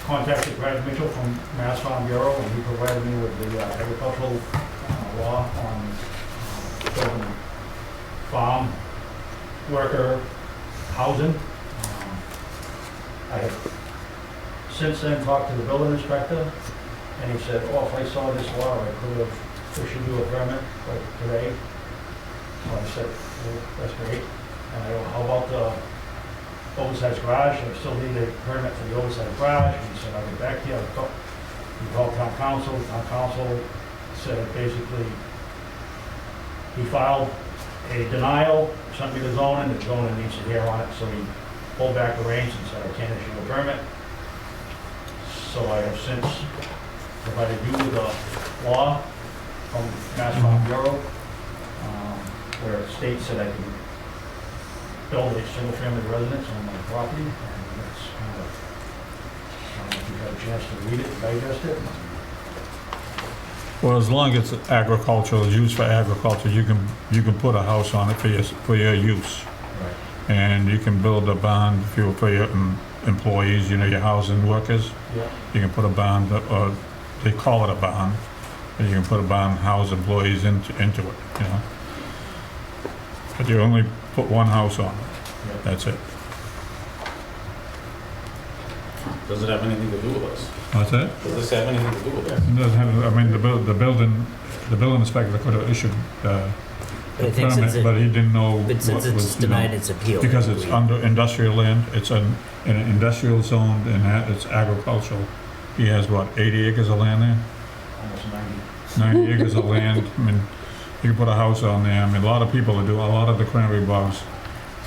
contacted Brad Mitchell from Mass Farm Bureau, and he provided me with the agricultural law on building farm worker housing. I have since then talked to the building inspector, and he said, oh, if I saw this law, I could have issued you a permit like today. So I said, well, that's great. And I go, how about the oversized garage? I still need a permit for the oversized garage. And he said, I'll get back to you. He called town council. Town council said basically he filed a denial, sent me the zoning, the zoning needs to hear on it. So he pulled back the reins and said, I can't issue a permit. So I have since provided you with a law from Mass Farm Bureau, where it states that I can build a single-family residence on my property, and that's kind of got a chance to read it, digest it. Well, as long as it's agricultural, it's used for agriculture, you can put a house on it for your use. Right. And you can build a barn for your employees, your housing workers. Yeah. You can put a barn, or they call it a barn, and you can put a barn, house employees into it, But you only put one house on it, Yeah. that's it. Does it have anything to do with us? What's that? Does this have anything to do with us? It doesn't have, I mean, the building inspector could have issued the But I think since permit, but he didn't know. But since what it's was, denied its appeal. Because it's under industrial land, it's in an industrial zone, and it's agricultural. He has, what, 80 acres of land there? Almost 90. 90 acres of land. I mean, you can put a house on there. I mean, a lot of people do, a lot of the cranberry bogs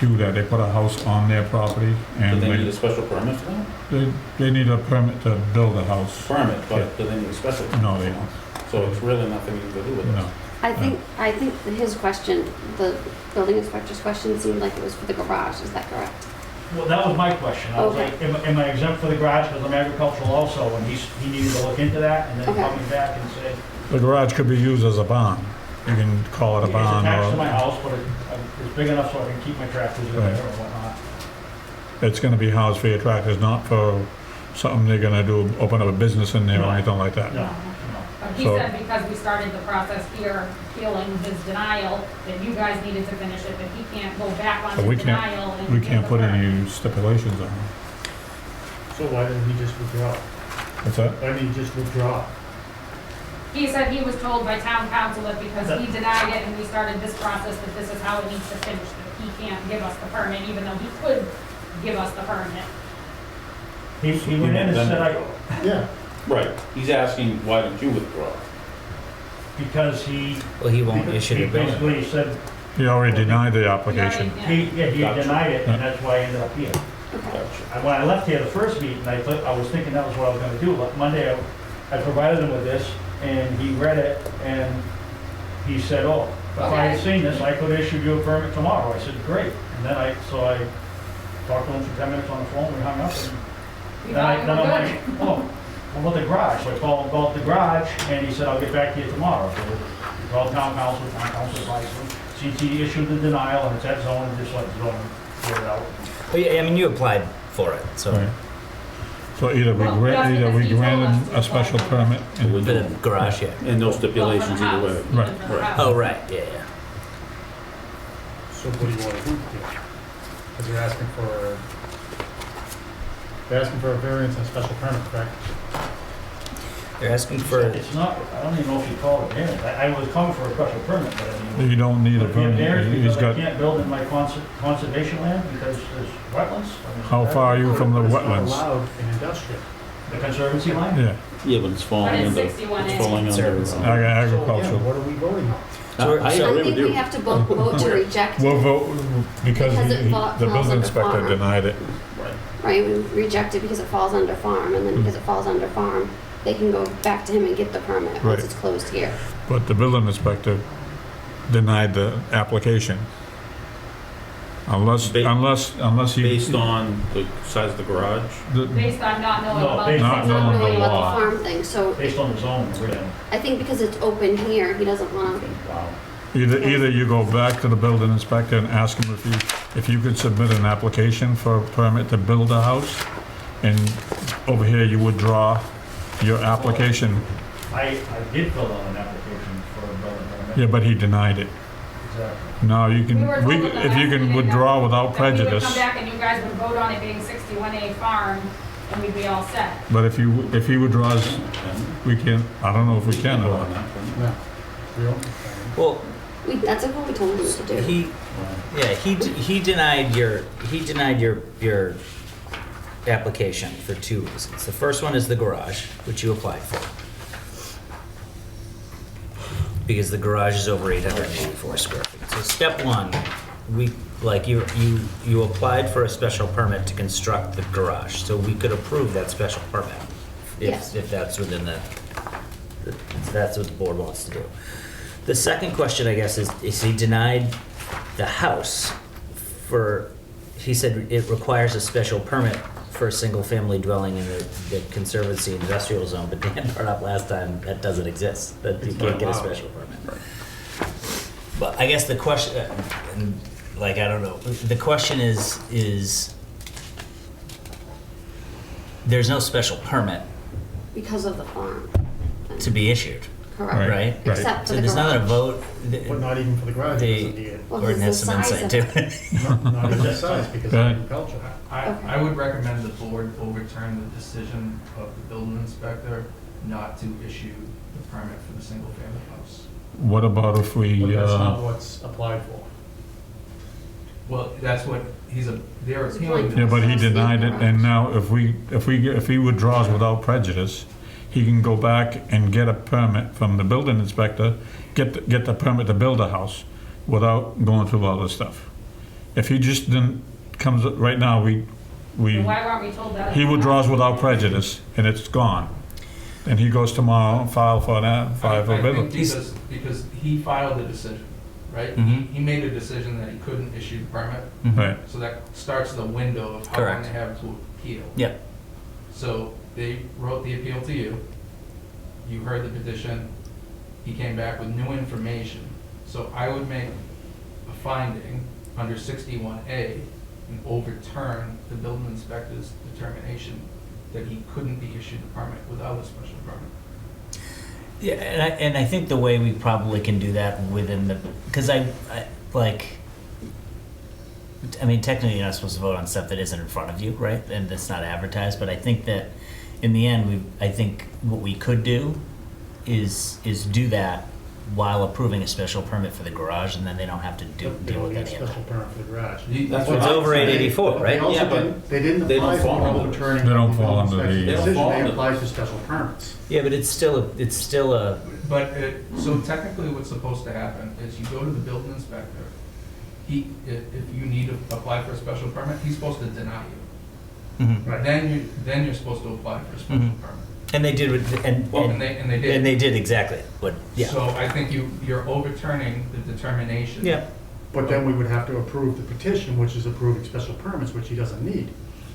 do that. They put a house on their property, Do and they need a special permit for that? they need a permit to build a house. Permit, but do they need a special? No, they don't. So it's really nothing to do with us? No. I think his question, the building inspector's question seemed like it was for the garage, is that correct? Well, that was my question. I was Okay. like, am I exempt for the garage because I'm agricultural also? And he needed to look into that and then Okay. call me back and say, The garage could be used as a barn. You can call it a it's barn attached to my or house, but it's big enough so I can keep my tractors in there Right. or whatnot. it's gonna be housed for your tractors, not for something they're gonna do, open up a business in there or No. anything like that. No, no. But he So- said because we started the process here, appealing his denial, that you guys needed to finish it, that he can't go back on But we his can't- denial and We give can't the put permit. any stipulations on it. So why didn't he just withdraw? What's that? Why didn't he just withdraw? He said he was told by town council that because he denied it and we started this process, that this is how it needs to finish, that he can't give us the permit, even though he could give us the permit. He went in and said, Yeah. Right, he's asking, why didn't you withdraw? because he, Well, he won't issue the building. basically said, He already denied the application. he Gotcha. denied it and that's why I ended up here. Gotcha. When I left here the first meeting, I was thinking that was what I was gonna do, but Monday I provided him with this, and he read it, and he said, oh, if I had seen this, I could issue you a permit tomorrow. I said, great. And then I talked to him for 10 minutes on the phone, we hung up, and We then thought I'm you were like, good. oh, what about the garage? So I called about the garage, and he said, I'll get back to you tomorrow. So we called town council advised him. CT issued the denial, and it's at zone, and just let the zone figure it out. Well, yeah, I mean, you applied for it, so. Right. So either Well, that's we because he told grant us him to a special apply for it. permit. So we're and- For the doing- garage, yeah. And no Well, for the stipulations either way. house, Right. even for the Right. house. Oh, right, yeah, yeah. So what do you want to do? Because they're asking for a variance and special permit, correct? They're asking for, It's not, I don't even know if you call it variance. I was coming for a special permit, but I mean. You don't need a Would it be a permit. variance He's because I got, can't build in my conservation land because there's wetlands? I mean, how far are you from the It's not wetlands? allowed in industrial. The conservancy line? Yeah, Yeah, but it's But falling it's under, 61 it's inches. falling under. Service. uh, So again, agricultural. what are we voting on? So- I so- agree I with think we you. have to vote to reject We'll it, vote because Because it the falls building under inspector farm. denied it. Right. right? We reject it because it falls under farm, and then because it falls under farm, they can go back to him and get the permit Right. once it's closed here. But the building inspector denied the application. Unless he. Based on the size of the garage? the- Based on not knowing No, about. based Not on knowing Not the knowing about law. the farm thing, so Based on the zone, really. I think because it's open here, he doesn't wanna, Wow. Either you go back to the building inspector and ask him if you could submit an application for a permit to build a house, and over here you withdraw your application. I did fill out an application for a building permit. Yeah, but he denied it. Exactly. No, you We can, were told at the if you last can meeting withdraw that- without that we would prejudice, come back and you guys would vote on it being 61A farm, and we'd be all set. but if he withdraws, we can, I don't know if we can or not. No. We don't. well, that's what we told him to do. he denied your application for two reasons. The first one is the garage, which you applied for. Because the garage is over 884 square feet. So step one, you applied for a special permit to construct the garage, so we could approve that special permit. Yes. If that's within if that's what the board wants to do. The second question, I guess, is he denied the house he said it requires a special permit for a single-family dwelling in the Conservancy industrial zone, but Dan brought up last time, that doesn't exist, that you It's can't not get a allowed. special permit. But I guess the question, like, I don't know, the question is, there's no special permit Because of the farm. to be issued, Correct. right? Except for So the there's not a garage. vote. But not even for the garage, The- it doesn't need it. Well, Gordon because has the some size insight of too. Not even the size, because of Right. agriculture. I would recommend the board overturn the decision of the building inspector not to issue the permit for the single-family house. What about if we, But that's not what's applied for. Well, that's what they're appealing. yeah, but he denied it, and now if he withdraws without prejudice, he can go back and get a permit from the building inspector, get the permit to build a house without going through all this stuff. If he just didn't, comes, right now, Then why weren't we told that? he withdraws without prejudice, and it's gone. And he goes tomorrow and file for I building. think because he filed a decision, right? Mhm. He made a decision that he couldn't issue the permit, Right, so that starts the window of how long Correct. they have to appeal. Yep. So they wrote the appeal to you, you heard the petition, he came back with new information. So I would make a finding under 61A and overturn the building inspector's determination that he couldn't be issued a permit without a special permit. Yeah, and I think the way we probably can do that within the, because I mean, technically you're not supposed to vote on stuff that isn't in front of you, right? And that's not advertised, but I think that in the end, I think what we could do is do that while approving a special permit for the garage, and then they don't have to They deal don't with need a any of special that. permit for the garage. That's It's what over I'm saying. 884, They right? also Yeah, but didn't, they didn't they don't apply fall for under overturning. They don't of the fall building under the- inspector's They don't decision. fall They under apply the- for special permits. Yeah, but it's still a, But, so technically what's supposed to happen is you go to the building inspector, if you need to apply for a special permit, he's supposed to deny you. Mhm. Then you're supposed to apply for a special Mhm. permit. and they did, and And they did. and they did exactly what, yeah. So I think you're overturning the determination. Yeah. But then we would have to approve the petition, which is approving special permits, which he doesn't need.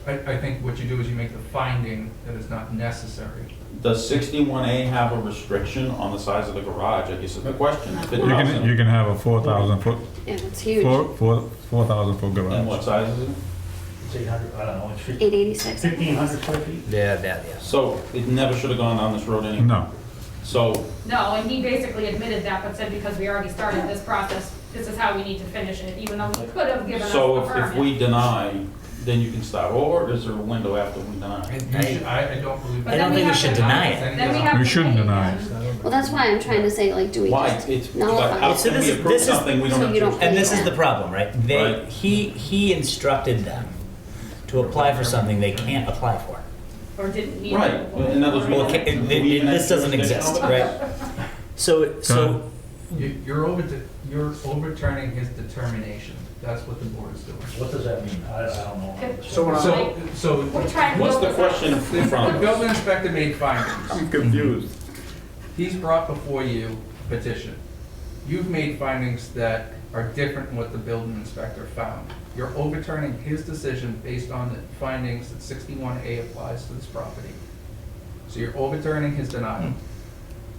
I think what you do is you make the finding that it's not necessary. Does 61A have a restriction on the size of the garage? I guess is the question. If it you doesn't, can have a 4,000 foot, Yeah, it's huge. 4,000 foot then what garage. size is it? It's 800, I don't know, it's 886. 1,500 square feet. Yeah, that, yeah. So it never should have gone down this road anyway? No, So, No, and he basically admitted that, but said because we already started this process, this is how we need to finish it, even though he could have given us the so permit. if we deny, then you can start, or is there a window after we deny? I don't believe. But I don't then we think we have should to- deny it. Then we have We to shouldn't pay deny them. Well, that's why I'm trying to say, like, do we Why? just It's, but nullify how it? So can this we is- approve this is- something we don't so have you to? don't- And this is the problem, right? Right. He instructed them to apply for something they can't apply for. Or didn't need. Right, it. in other words, we Well, don't- okay, do we even this have doesn't jurisdiction exist, over right? this? So, You're overturning his determination. That's what the board is doing. What does that mean? I don't know. So when I- So We're trying to. What's build the this question up. in front the of building us? inspector made findings. I'm confused. He's brought before you a petition. You've made findings that are different than what the building inspector found. You're overturning his decision based on the findings that 61A applies to this property. So you're overturning his denial.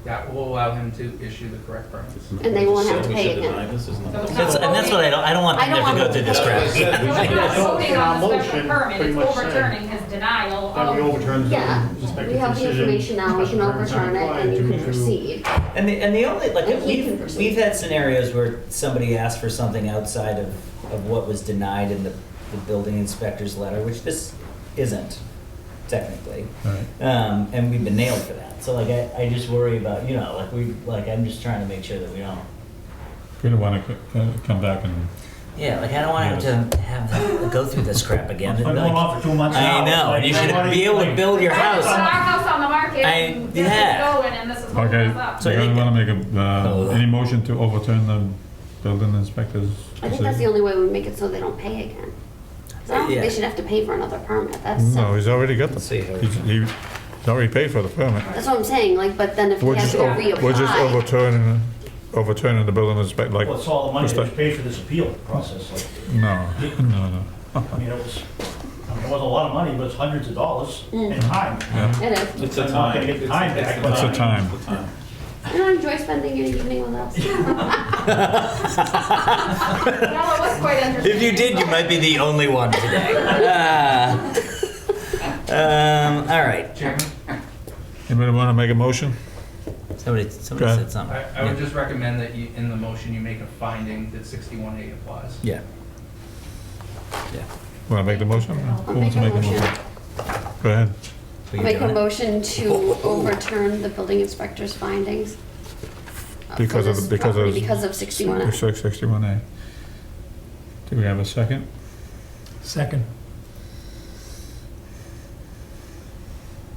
That will allow him to issue the correct permits. And they won't have to We pay should again. deny this, isn't So it? it's that's, not and that's what I don't want them I don't to have to go want through this them- crap. That's what I said. We So should- we're not So voting in our on the special motion, permit, pretty it's much said overturning his denial Then we of. overturn the Yeah, building inspector's we have the decision. information now, we can Special permits overturn it, aren't and you applied can to- proceed. And the only, like, And he can proceed. we've had scenarios where somebody asked for something outside of what was denied in the building inspector's letter, which this isn't technically. right. And we've been nailed for that. So like, I just worry about, I'm just trying to make sure that we don't, We don't want to come back and, yeah, like, I don't want to have them go through this crap again. It's been going Like, on for 2 months now. I know, and you should be able to build your Trying to put our house. house on the market and get yeah. this going, and this is holding okay, us up. So I you think want to make any motion to overturn the building inspector's I think that's the only way we make it so they don't pay again. So I don't think Yeah. they should have to pay for another permit, that's, No, he's already got Let's see here. He's already paid for the permit. that's what I'm saying, like, but then if he has to reapply. Overturning the building inspector, like, Well, it's all the money Mr. that was paid for this appeal process. Like, no, no. I mean, it was, I'm It wasn't a lot of money, but it's hundreds of dollars in time. Yeah. It is. It's a I'm not time. gonna get the time back, but It's a time. It's a time. You don't enjoy spending your evening with us? Well, it was quite interesting. If you did, you might be the only one today. All right. Chairman, Anybody want to make a motion? Somebody Go said ahead. something. I would just recommend that you, in the motion, you make a finding that 61A applies. Yeah. Want to make the motion? I'll Who wants to make a motion? Go ahead. So you're Make a doing it? motion to overturn the building inspector's findings. For Because of- this because of- property, because of 61A. 61A. Do we have a second? Second.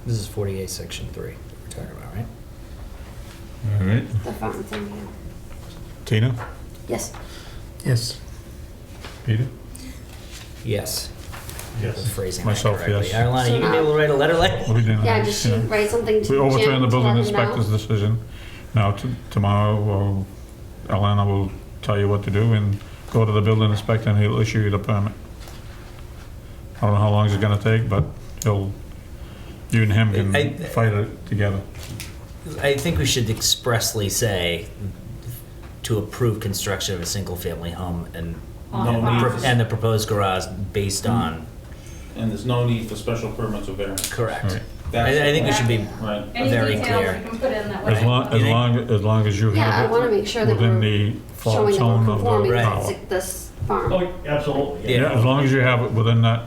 This is 48, section 3 we're talking about, right? All right. The fountain thing, yeah. Tina? Yes. Yes. Peter? Yes. Yes. Phrasing Myself, that correctly. yes. Arlana, you gonna be able to write a letter like? What are we doing? Yeah, just You know, write something to We overturn Jim the to building let him know. inspector's decision. Now, tomorrow, Alana will tell you what to do and go to the building inspector and he'll issue you the permit. I don't know how long it's gonna take, but you and him can I- fight it together. I think we should expressly say to approve construction of a single-family home and On No the need. farm. and the proposed garage based on, And there's no need for special permits or variance. correct. Right. I think we should be Right. Any very details clear. we can put in that As way. long as you Yeah, I have wanna it make sure that within we're the fault showing that zone we're of conforming the Right. tower. with this farm. Oh, absolutely. Yeah. Yeah, as long as you have it within the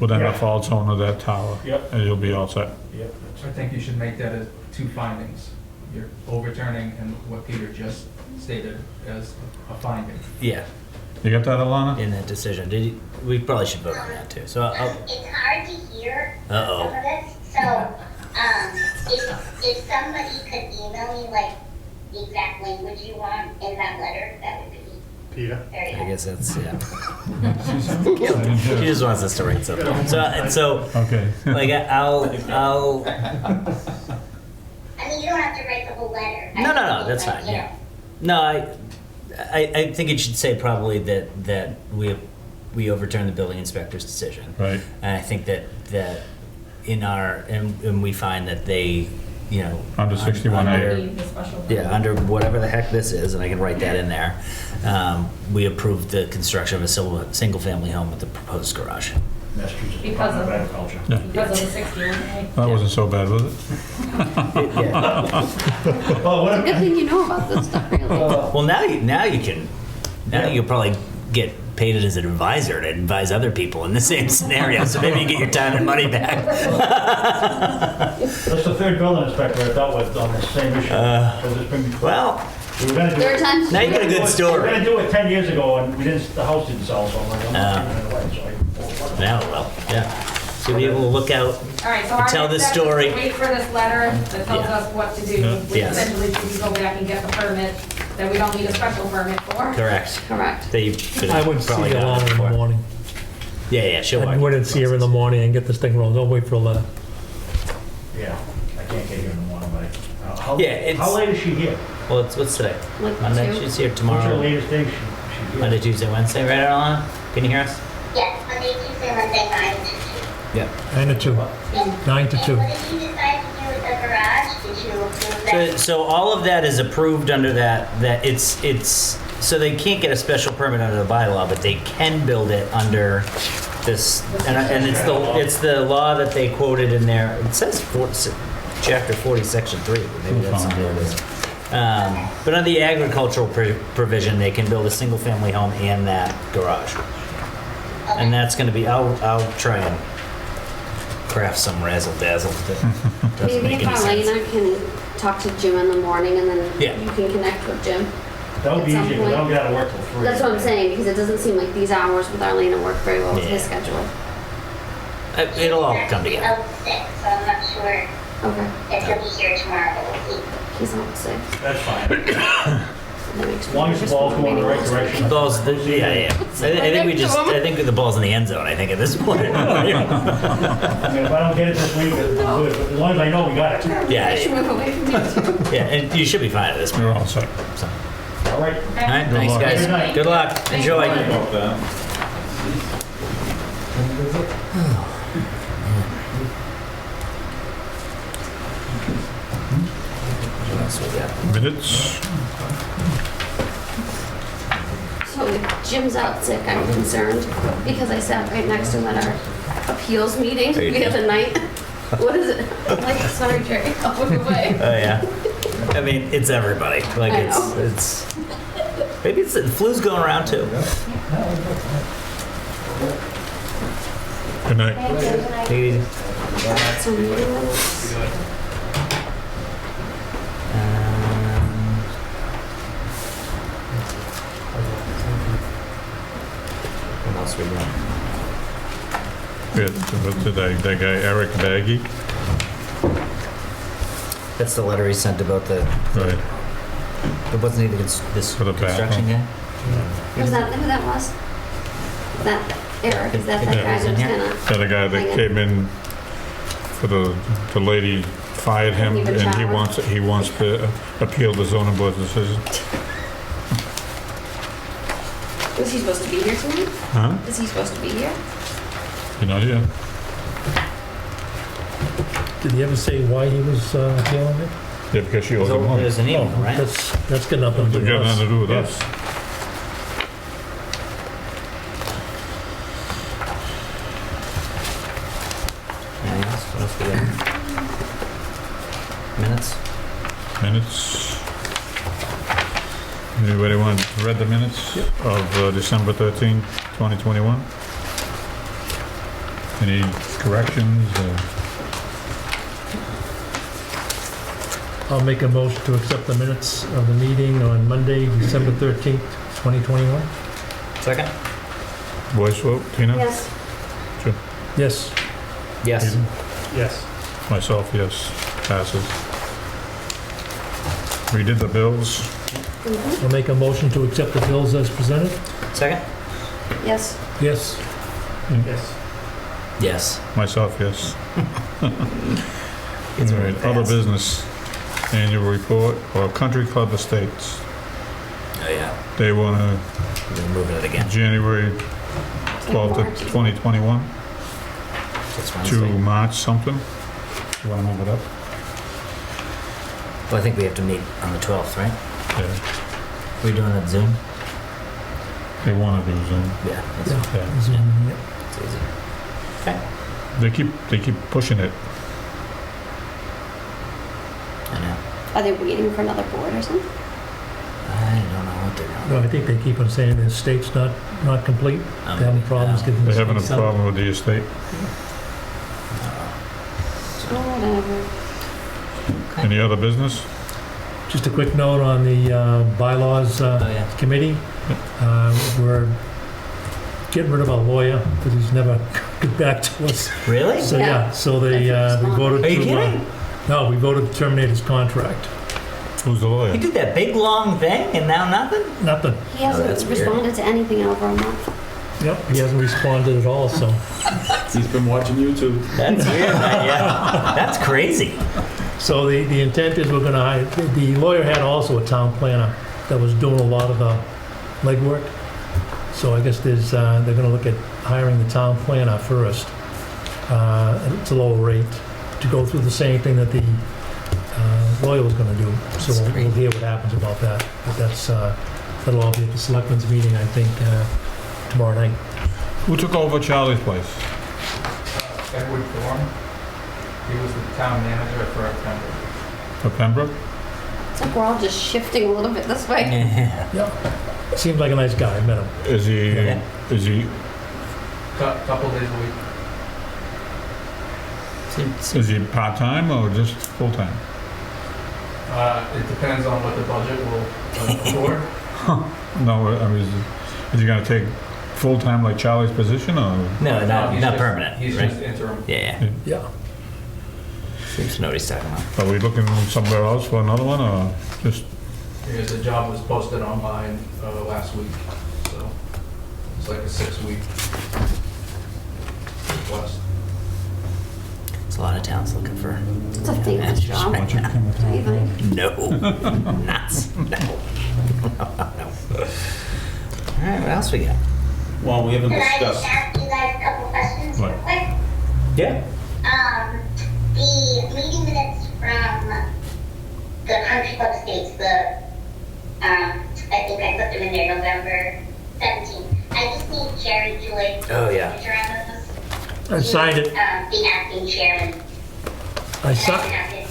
Yeah. fault zone of that tower, Yep. and you'll be all set. Yep. I think you should make that as 2 findings. You're overturning and what Peter just stated as a finding. Yeah, You got that, Alana? in that decision. We probably should vote on that too. So, It's hard to hear some uh-oh. of this, so, if somebody could email me like the exact language you want in that letter, that would be Peter? very I helpful. guess that's, yeah. I didn't hear She it. just wants us to write something. So Okay. like, I'll, I mean, you don't have to write the whole letter. No, that's Like, fine, you yeah. know, No, I think it should say probably that we overturn the building inspector's decision. Right. And I think that in our, and we find that they, you know. Under 61A. under- Need the special Yeah, permit. under whatever the heck this is, and I can write that in there, we approved the construction of a single-family home with the proposed garage. Massachusetts Because Department of- of Agriculture. Yeah. Because of the 61A. That wasn't so bad, was it? Yeah. Well, It's a what, good thing you know about this stuff, really. Well, now you'll probably get paid as an advisor to advise other people in the same scenario, so maybe you get your time and money back. that's the third building inspector I dealt with on the same issue. So there's been- Well, we were gonna do Third it. time? now you got a good We were story. gonna do it 10 years ago, and the house didn't sell, so I'm like, I'm not giving it away, so I. Now, well, yeah. So you'll be able to look out. All right, so our Tell next this step is story. to wait for this letter that tells Yeah. us what to do. Yeah. Which Yes. essentially is go back and get the permit that we don't need a special permit for. Correct. Correct. That you should I have would see probably you gotten along in the before. morning. Yeah, she'll I'd watch. wait and see her in the morning and get this thing rolling. Don't wait for a letter. Yeah, I can't get here in the morning, but how, Yeah, it's- how late is she here? Well, what's today? Like Monday. 2? She's here What's her tomorrow. latest thing she here? Monday, Tuesday, Wednesday, right, Alana? Can you hear us? Yes, Monday, Tuesday, Wednesday, 9 to 2. Yeah. 9 to 2. 9 to 2. And what did you decide to do with the garage? Did you approve that? So all of that is approved under that it's, so they can't get a special permit under the bylaw, but they can build it under this, and it's the law that they quoted in there. It says chapter 40, section 3, but maybe that's not what it is. But under the agricultural provision, they can build a single-family home and that garage. And that's gonna be, I'll try and craft some razzle-dazzle that doesn't Maybe make if any sense. Arlena can talk to Jim in the morning and then Yeah. you can connect with Jim. That would be at some easier, because I don't point. get out of work till 3. That's what I'm saying, because it doesn't seem like these hours with Arlena work very well with his Yeah. schedule. It'll all come together. Out sick, so I'm not sure Okay, if he'll be here tomorrow, but we'll see. he's not sick. That's fine. That makes As long as the ball's going in the right direction. Yeah. I think the ball's in the end zone, I think, at this point. I mean, if I don't get it this week, it's good, but as long as I know we got it. Yeah, I should move away from you too. yeah, and you should be fine at this point. You're all set. So. All right. All right, thanks, luck. guys. Good night. Good luck. Enjoy. Sorry about that. we got? Minutes? So if Jim's out sick, I'm concerned because I sat right next to him at our appeals meeting Oh, you the did? other night. What is it? I'm like, sorry, Jerry, I'll move away. Oh, yeah. I mean, it's everybody. Like, I know. it's, maybe it's, the flu's going around too. Good night. Thank you. Take it easy. So meeting minutes. What else we got? That guy Eric Baggy, That's the letter he sent about the, right, it wasn't even this For the construction bathroom. guy? Was that who that was? Is that Eric? Is that that Yeah. guy that was Yeah. gonna? the guy that came in for the lady fired him, Leave a and shower. he wants to appeal the zoning board decision. Was he supposed to be here tonight? Huh? Is he supposed to be here? You not here? Did he ever say why he was appealing it? Yeah, because she owes him money. There's an email, Oh, right? That's got nothing to It's do got with nothing to us. do with Yeah. us. Anything else? What else we got? Minutes? Minutes. Anybody read the minutes of December 13, 2021? Any corrections? I'll make a motion to accept the minutes of the meeting on Monday, December 13th, 2021. Second? Voice vote, Tina? Yes. Yes. Yes. Stephen? Yes. Myself, yes. Passes. We did the bills. I'll make a motion to accept the bills as presented. Second? Yes. Yes. Yes. Yes. Myself, yes. It's All right, very other fast. business. Annual report or Country Club Estates. Oh, yeah. They want We're moving it again. January 12th of 2021 That's to Wednesday. March something. You want to move it up? Well, I think we have to meet on the 12th, right? Yeah. We're doing that Zoom? They want to do Zoom. Yeah. That's Yeah. Yeah. Zoom, yeah. it's easy. Okay. They keep pushing it. I know. Are they waiting for another board or something? I don't know what they're doing. No, I think they keep on saying the estate's not complete. They're having problems getting the They're having a stakes out. problem with the estate. Oh, whatever. Any other business? Just a quick note on the bylaws Oh, yeah. committee. We're getting rid of our lawyer because he's never got back to us. Really? So, Yeah. yeah, so we voted Are you to... kidding? No, we voted to terminate his contract. Who's the You lawyer? did that big long thing and now nothing? Nothing. He hasn't that's weird. responded to anything in over a month. Yep, he hasn't responded at all, so... He's been watching YouTube. That's weird. Yeah. That's crazy. So the intent is we're gonna hire, the lawyer had also a town planner that was doing a lot of the legwork. So I guess they're gonna look at hiring the town planner first. It's a lower rate to go through the same thing that the lawyer was gonna do. So That's great. we'll hear what happens about that. But that'll all be at the selectmen's meeting, I think, tomorrow night. Who took over Charlie's place? Edward Thorne, he was the town manager for Pembroke. For Pembroke? It's like we're all just shifting a little bit this way. Yeah. Seems like a nice guy, I met him. Is he, Yeah. is he, Couple days a week. is he part-time or just full-time? It depends on what the budget will afford. No, I mean, is he gonna take full-time like Charlie's position or? No, He's not just- permanent. He's right? just interim. Yeah. Yeah. Seems to know what he's talking about. Are we looking somewhere else for another one or just, Because the job was posted online last week, so it's like a 6-week request. It's a lot of towns looking for. It's a thankless job. Right now. Don't you think? No. Nuts. No. No. All right, what else we got? Well, we haven't Can I just discussed. ask you guys a couple questions real What? quick? Yeah. The meeting minutes from the country club states I think I put them in there November 17th. I just need Jerry Joy. Oh, yeah. Signature on those. I signed it. The acting chairman. I I signed, have his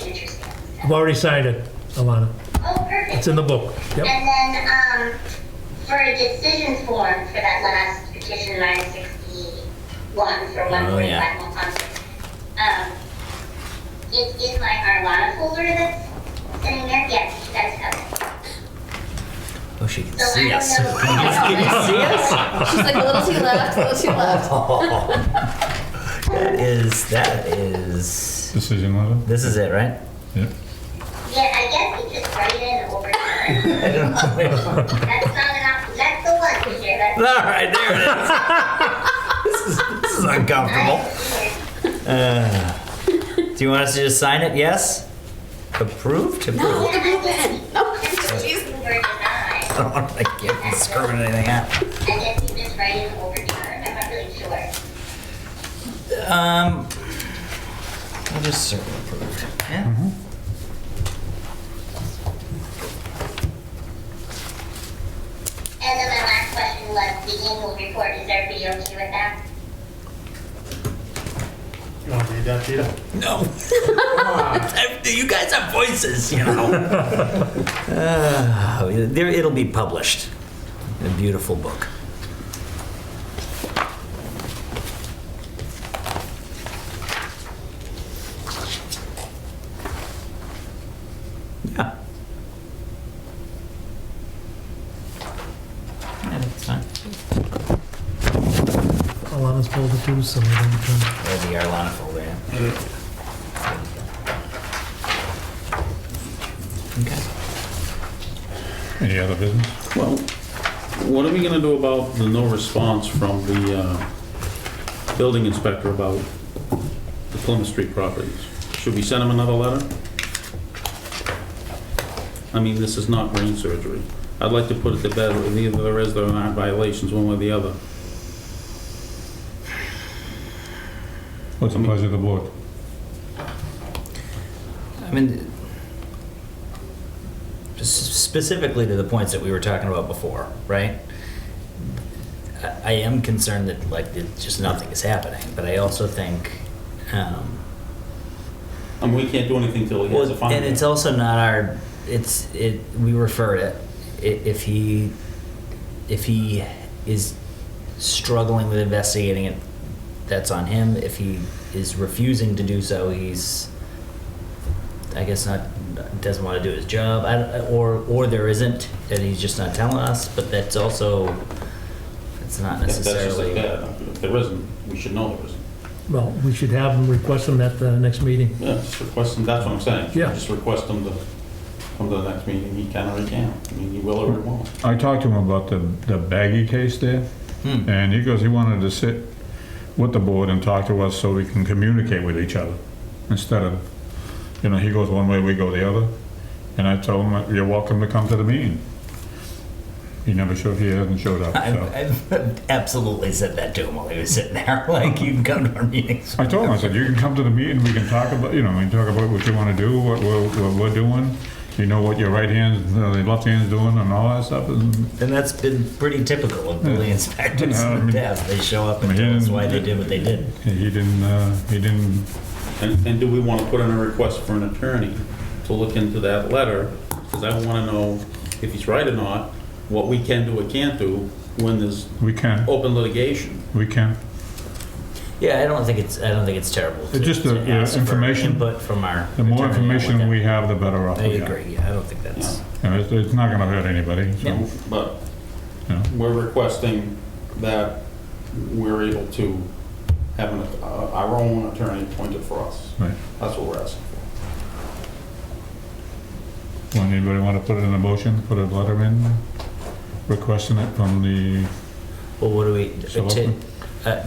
signature stamp. I've already signed it, Alana. Oh, perfect. It's in the book. Yep. And then, for a decision form for that last petition 961 for 145 yeah. Monpont. It's in my Arlana folder that's sitting there. Yes, you guys have it. Oh, she can So see I us. don't know. Can you see us? She's like a little too left, a little too left. That is, Decision letter? this is it, right? Yep. Yeah, I guess you just write in over time. I don't know. That's not enough. That's the one here. That's All right, there it is. This is uncomfortable. Do you want us to just sign it? Yes? Approved? No, Approved. the blue pen. No, she's. I don't want to get me screwing anything up. I guess you just write in over time. I'm not really sure. I'll just circle approved. Yeah. Mm-hmm. And then my last question was the annual report. Is everybody okay with that? You want to read that, Peter? No. You guys have voices, you know. It'll be published. A beautiful book. Yeah. Yeah, that's fine. Alana's folder too, so we don't. There's the Arlana folder, yeah. Okay. Any other business? Well, what are we gonna do about the no response from the building inspector about the Plymouth Street properties? Should we send him another letter? I mean, this is not brain surgery. I'd like to put it to bed with either there is or not violations, one way or the other. What's the pleasure of the board? I mean, specifically to the points that we were talking about before, right? I am concerned that like just nothing is happening, but I also think, I mean, we can't do anything till he has a finding. and it's also not our. We refer it. If he is struggling with investigating it, that's on him. If he is refusing to do so, he's, I guess, doesn't want to do his job. Or there isn't, and he's just not telling us. But that's also, it's not necessarily. If there isn't, we should know there isn't. Well, we should have them request them at the next meeting. Yeah, just request him, that's what I'm saying. Yeah. Just request him to come to the next meeting, he can or he can't. I mean, he will or he won't. I talked to him about the baggy case there, and he goes, he wanted to sit with the board and talk to us so we can communicate with each other, instead of, he goes one way, we go the other. And I told him, you're welcome to come to the meeting. He hasn't showed up, so. I've absolutely said that to him while he was sitting there. Like, you can come to our meetings. I told him, I said, you can come to the meeting, we can talk about, we can talk about what you want to do, what we're doing. You know what your right hand, the left hand's doing and all that stuff. And that's been pretty typical of building inspectors in the past. They show up and tell us why they did what they did. He didn't. And do we want to put in a request for an attorney to look into that letter? Because I want to know if he's right or not, what we can do or can't do when there's open litigation. We can. Yeah, I don't think it's terrible. It's just the information. Input from our. The more information we have, the better off I we are. agree. Yeah, I don't think that's. It's not going to hurt anybody. So. Yeah. But we're requesting that we're able to have our own attorney appointed for us. Right. That's what we're asking for. Anybody want to put it in a motion? Put a letter in, requesting it from the. Well, what do we Selectmen?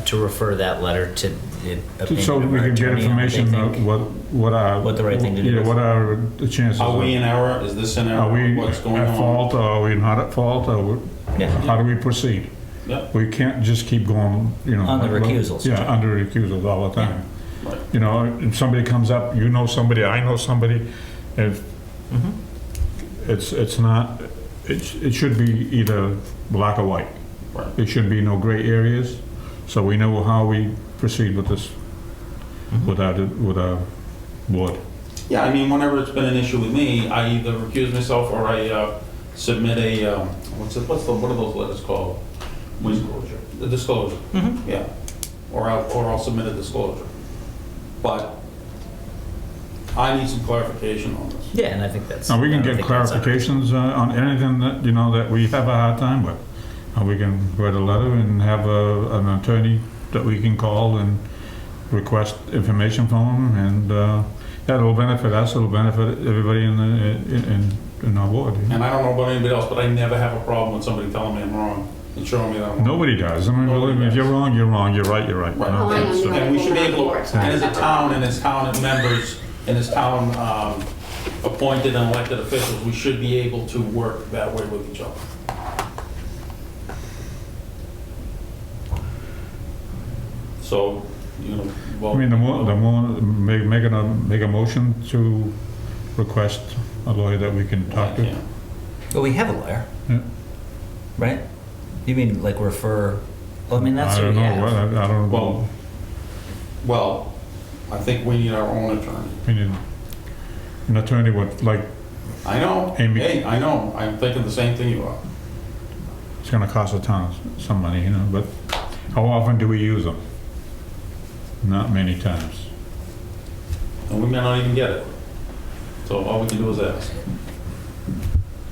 to refer that letter to the opinion So of we our can get attorney on information what the right thing to do Yeah, is. what are the chances? Are we in error? Is this in error? Are we What's going at on? fault? Or are we not at fault? Or how do we proceed? Yep. We can't just keep going, On the recusals. Yeah, under recusals all the time. Right. If somebody comes up, somebody, I know somebody, If, Mhm. it's not, it should be either black or white. Right. There should be no gray areas, so we know how we proceed with this, with our board. Yeah, I mean, whenever it's been an issue with me, I either recuse myself or I submit a, what are those letters called? Disclosure. The disclosure, Mhm. yeah. Or I'll submit a disclosure. But I need some clarification on this. Yeah, and I think that's. Now, we can I get think that's clarifications on anything that, that we have a hard time with. We can write a letter and have an attorney that we can call and request information from them, and that'll benefit us, it'll benefit everybody in our board. And I don't know about anybody else, but I never have a problem with somebody telling me I'm wrong and showing me that I'm wrong. Nobody does. I mean, Nobody if does. you're wrong, you're wrong, you're right, you're right. Right. Oh, I am the And we should be able board, to, so and I as a never- town, and as town members, and as town appointed and elected officials, we should be able to work that way with each other. So, well. I mean, the more, make a motion to request a lawyer that we can talk to. Yeah. Well, we have a lawyer, Yeah. right? You mean like refer? Well, I mean that's I who don't we know, have. I don't know. Well, I think we need our own attorney. We need an attorney with, like, I know, Amy. hey, I know, I'm thinking the same thing you are. it's gonna cost a ton of some money, but how often do we use them? Not many times. And we may not even get it. So all we can do is ask.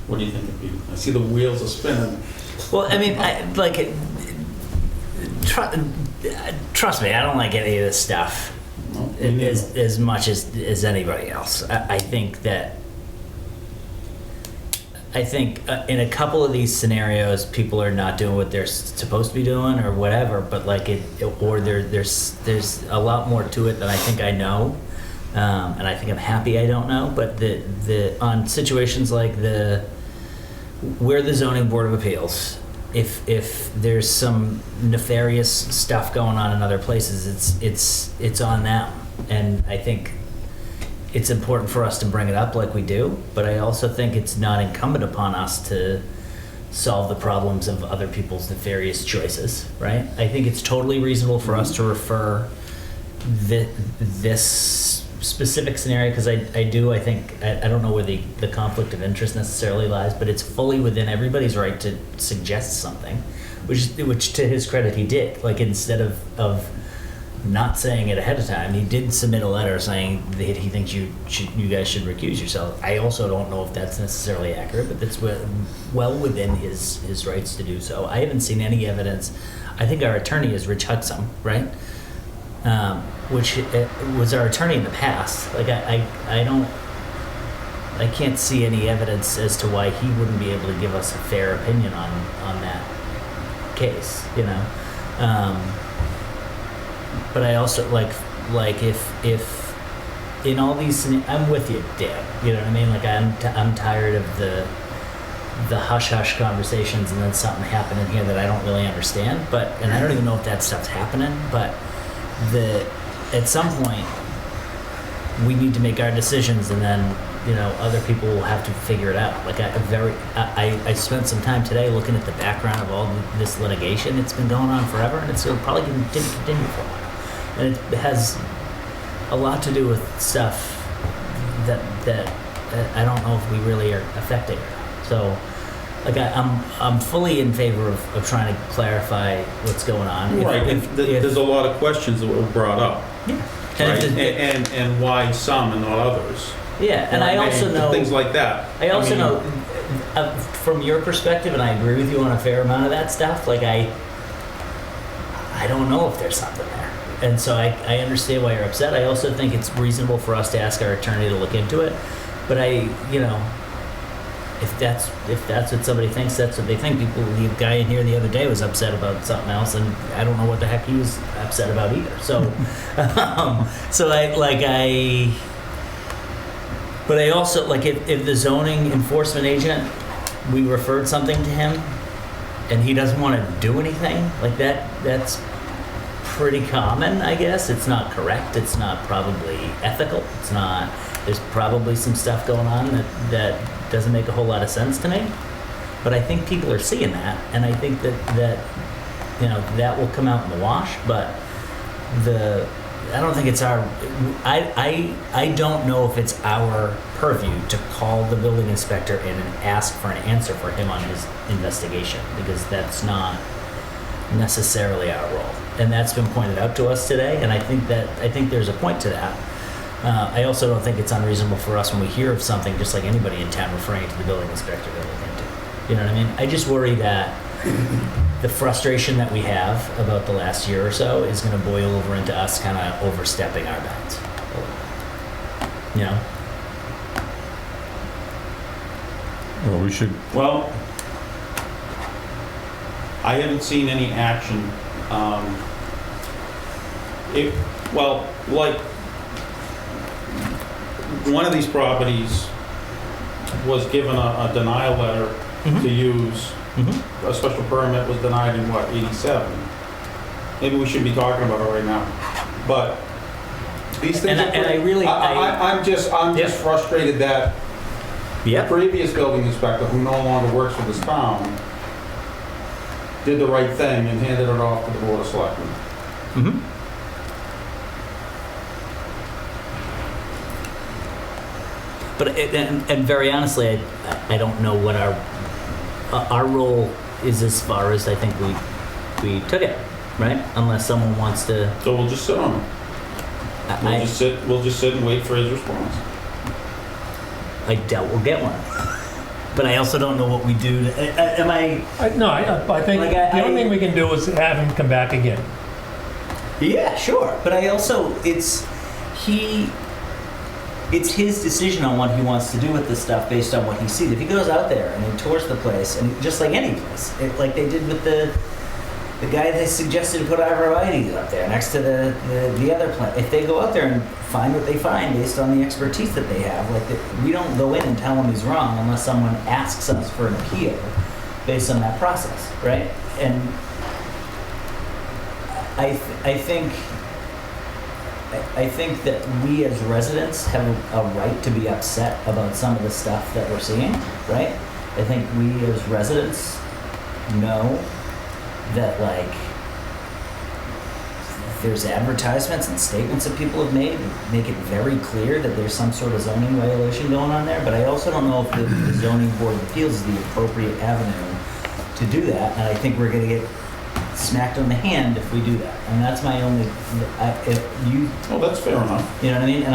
What do you think, Pete? I see the wheels are spinning. Well, I mean, trust me, I don't like any of this stuff No, me neither. as much as anybody else. I think that. In a couple of these scenarios, people are not doing what they're supposed to be doing, or whatever. But there's a lot more to it than I think I know, and I think I'm happy I don't know. But on situations like where the zoning board of appeals, if there's some nefarious stuff going on in other places, it's on them, and I think. It's important for us to bring it up like we do, but I also think it's not incumbent upon us to solve the problems of other people's nefarious choices, right? I think it's totally reasonable for us to refer this specific scenario, because I think, I don't know where the conflict of interest necessarily lies, but it's fully within everybody's right to suggest something, which to his credit he did. Like, instead of not saying it ahead of time, he did submit a letter saying that he thinks you guys should recuse yourself. I also don't know if that's necessarily accurate, but that's well within his rights to do so. I haven't seen any evidence. I think our attorney is Rich Hudson, right? Which was our attorney in the past. Like, I can't see any evidence as to why he wouldn't be able to give us a fair opinion on that case, But I also like if in all these, I'm with you, Dan. You know what I mean? Like, I'm tired of the hush hush conversations, and then something happening here that I don't really understand. And I don't even know if that stuff's happening. But at some point we need to make our decisions, and then other people will have to figure it out. Like, I spent some time today looking at the background of all this litigation. It's been going on forever, and it's probably going to continue for a while. And it has a lot to do with stuff that I don't know if we really are affecting. So, like, I'm fully in favor of trying to clarify what's going on. Right, there's a lot of questions that were brought up. Yeah. Right? And why some and not others. Yeah, and I also know things like that. I also know from your perspective, and I agree with you on a fair amount of that stuff. Like, I don't know if there's something there. And so I understand why you're upset. I also think it's reasonable for us to ask our attorney to look into it. But if that's what somebody thinks, that's what they think. The guy in here the other day was upset about something else, and I don't know what the heck he was upset about either. So, but I also, like, if the zoning enforcement agent, we referred something to him, and he doesn't want to do anything, like that's pretty common, I guess. It's not correct. It's not probably ethical. It's not, There's probably some stuff going on that doesn't make a whole lot of sense to me. But I think people are seeing that, and I think that that will come out in the wash. But I don't think it's our. I don't know if it's our purview to call the building inspector in and ask for an answer for him on his investigation, because that's not necessarily our role. And that's been pointed out to us today, and I think there's a point to that. I also don't think it's unreasonable for us when we hear of something, just like anybody in town, referring to the building inspector to look into. You know what I mean? I just worry that the frustration that we have about the last year or so is going to boil over into us kind of overstepping our bounds. You know? Well, we should, Well, I haven't seen any action. Like, one of these properties was given a denial letter to use. A special permit was denied in, 87? Maybe we shouldn't be talking about it right now. But these things I'm just frustrated that the previous building inspector, who no longer works for this town, did the right thing and handed it off to the Board of Selectmen. But and very honestly, I don't know what our role is as far as I think we took it, right? Unless someone wants to. So we'll just sit on it. We'll just sit and wait for his response. I doubt we'll get one. But I also don't know what we do. I think the only thing we can do is have him come back again. Yeah, sure. But I also, it's his decision on what he wants to do with this stuff based on what he sees. If he goes out there and he tours the place, and just like any place, like they did with the guy they suggested to put arborvitaes up there next to the other plant. If they go out there and find what they find based on the expertise that they have, we don't go in and tell him he's wrong unless someone asks us for an appeal based on that process, right? And I think that we as residents have a right to be upset about some of the stuff that we're seeing, right? I think we as residents know that, there's advertisements and statements that people have made that make it very clear that there's some sort of zoning violation going on there, but I also don't know if the zoning board of appeals is the appropriate avenue to do that, and I think we're going to get smacked on the hand if we do that, and that's my only. Oh, that's fair enough. You know what I mean? And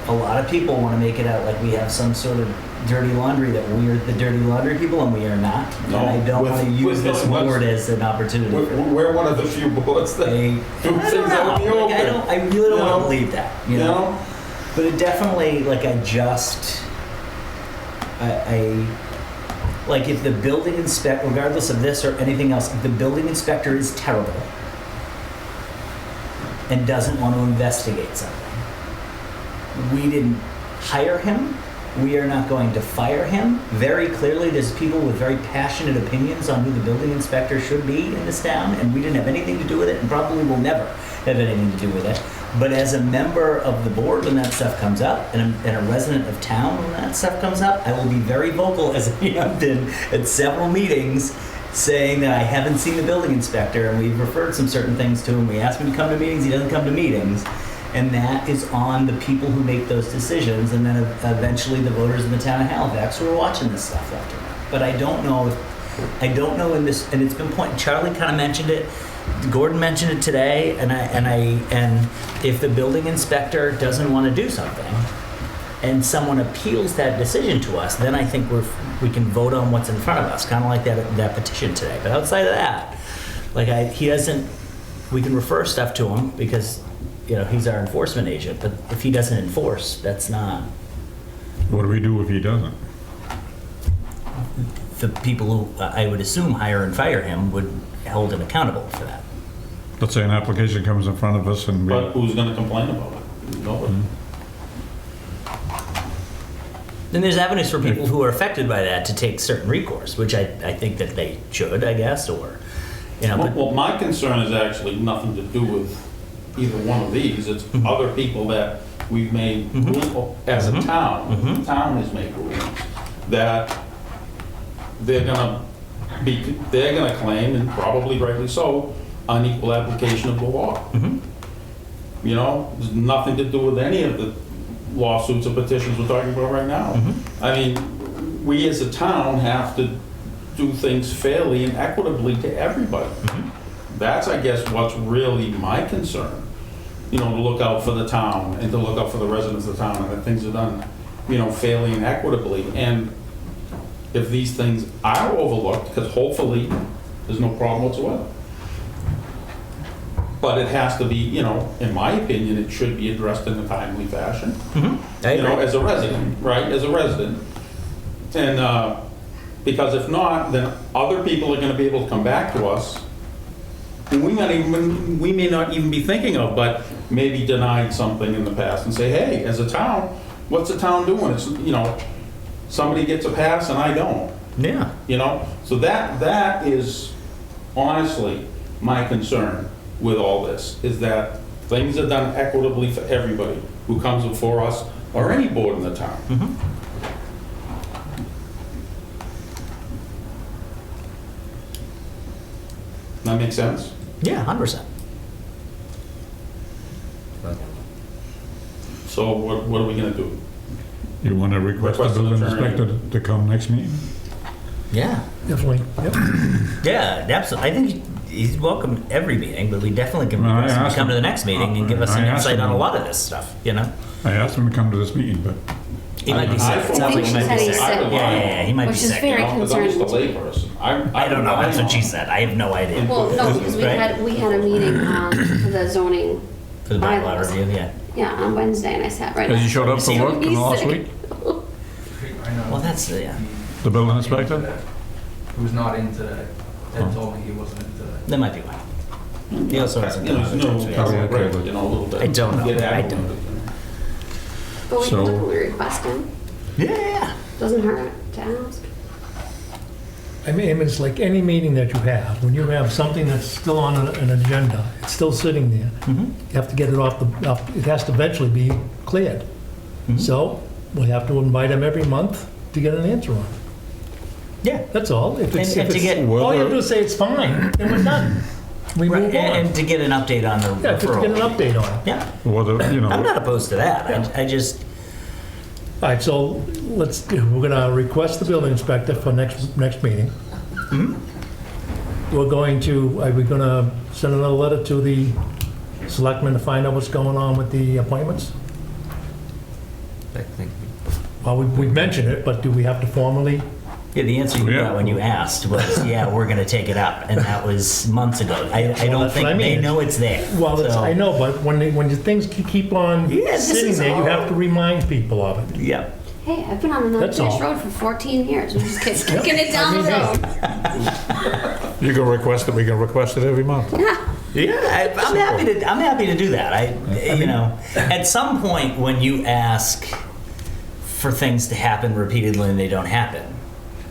a lot of people want to make it out like we have some sort of dirty laundry, that we're the dirty laundry people, and we are not. No, and I don't want to use this board as an opportunity. We're one of the few boards that do things out in the open. I really don't want to believe that. You know? But it definitely, if the building inspector, regardless of this or anything else, if the building inspector is terrible and doesn't want to investigate something, we didn't hire him. We are not going to fire him. Very clearly, there's people with very passionate opinions on who the building inspector should be in this town, and we didn't have anything to do with it, and probably will never have anything to do with it. But as a member of the board, when that stuff comes up, and a resident of town, when that stuff comes up, I will be very vocal, as I have been at several meetings, saying that I haven't seen the building inspector, and we've referred some certain things to him. We asked him to come to meetings, he doesn't come to meetings. And that is on the people who make those decisions, and then eventually the voters in the town of Halifax who are watching this stuff left and right. But I don't know in this, and it's been pointed, Charlie kind of mentioned it, Gordon mentioned it today, and if the building inspector doesn't want to do something, and someone appeals that decision to us, then I think we can vote on what's in front of us, kind of like that petition today. But outside of that, we can refer stuff to him because he's our enforcement agent, but if he doesn't enforce, that's not. What do we do if he doesn't? The people who I would assume hire and fire him would hold him accountable for that. Let's say an application comes in front of us and we... But who's going to complain about it? Nobody. Then there's avenues for people who are affected by that to take certain recourse, which I think that they should, I guess, or, Well, my concern is actually nothing to do with either one of these, it's other people that we've made, as a town, the town has made rulings, that they're gonna claim, and probably rightly so, unequal application of the law. You know, there's nothing to do with any of the lawsuits or petitions we're talking about right now. I mean, we as a town have to do things fairly and equitably to everybody. That's, I guess, what's really my concern. You know, to look out for the town and to look out for the residents of the town, and that things are done, you know, fairly and equitably. And if these things are overlooked, because hopefully there's no problem whatsoever. But it has to be, you know, in my opinion, it should be addressed in a timely fashion. You know, as a resident, right, as a resident. And because if not, then other people are gonna be able to come back to us, and we may not even be thinking of, but maybe denied something in the past and say, hey, as a town, what's the town doing? It's, you know, somebody gets a pass and I don't. Yeah. You know, so that is honestly my concern with all this, is that things are done equitably for everybody who comes before us or any board in the town. That makes sense? Yeah, 100%. So what are we gonna do? You want to request the Request an building attorney. inspector to come next meeting? Yeah. Definitely, yep. Yeah, absolutely. I think he's welcome every meeting, but we definitely can Well, I request him to asked come to him- the next meeting and give us I some asked insight on him- a lot of this stuff, you know? I asked him to come to this meeting, but He might be sick. It I sounds like he think might she be said he's sick. sick. Yeah, he might be Which is sick. very Because I'm just a concerning. layperson. I don't know, that's what she said. I have no idea. Well, no, because we Right? had a meeting for the zoning For the bylaw bylaws. review, yeah. Yeah, on Wednesday, and I sat right has he next showed up for to work him. in the last He's week? I know. Well, that's, yeah. The building inspector? He was not in today. Ed told me he wasn't in today. That might be why. He also hasn't You know, done you know, it. you know, a little bit. I don't know. Get I at don't. them. But we So- can definitely request him. Yeah. Doesn't hurt to ask. I mean, it's like any meeting that you have, when you have something that's still on an agenda, it's still sitting there, you have to get it off it has to eventually be cleared. So we have to invite him every month to get an answer on it. Yeah. That's all. If it's, And if to it's, get- all you have to do is say it's fine, then we're done. We Right, move on. and to get an update on the Yeah, just to get an referral. update on it. Yeah. Whether, you know. I'm not opposed to that. Yeah. I just, All right, so we're gonna request the building inspector for next meeting. We're going to, are we gonna send another letter to the selectmen to find out what's going on with the appointments? I think, Well, we've mentioned it, but do we have to formally? yeah, the answer you Yeah. got when you asked was, yeah, we're gonna take it up, and that was months ago. I don't that's what think I they mean. know it's there. Well, So- I know, but when the things keep on Yeah, this sitting is there, you all- have to remind people of it. Yeah. Hey, I've been on another That's finished all. road for 14 years. We're just kicking it down the I road. You can request it, we can request it every month. Yeah, I'm happy to do that. You know, at some point when you ask for things to happen repeatedly and they don't happen,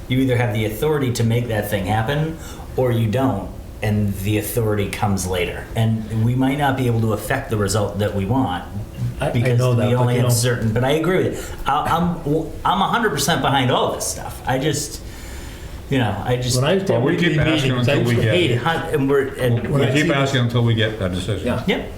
you either have the authority to make that thing happen or you don't, and the authority comes later. And we might not be able to affect the result that we want I because know that, we but only you have know, certain. But I agree with it. I'm 100% behind all this stuff. I just, you know, when I used to Well, have we keep weekly asking meetings, I until used we to get- hate it. and we're and When We I keep see- asking until we get that decision. Yeah. yep.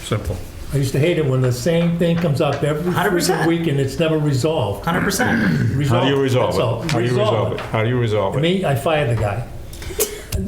Simple. I used to hate it when the same thing comes up every 100%. freaking week and it's never resolved. 100%. How do you resolve That's all. it? How do you resolve it? How do you resolve it? Me, I fired the guy.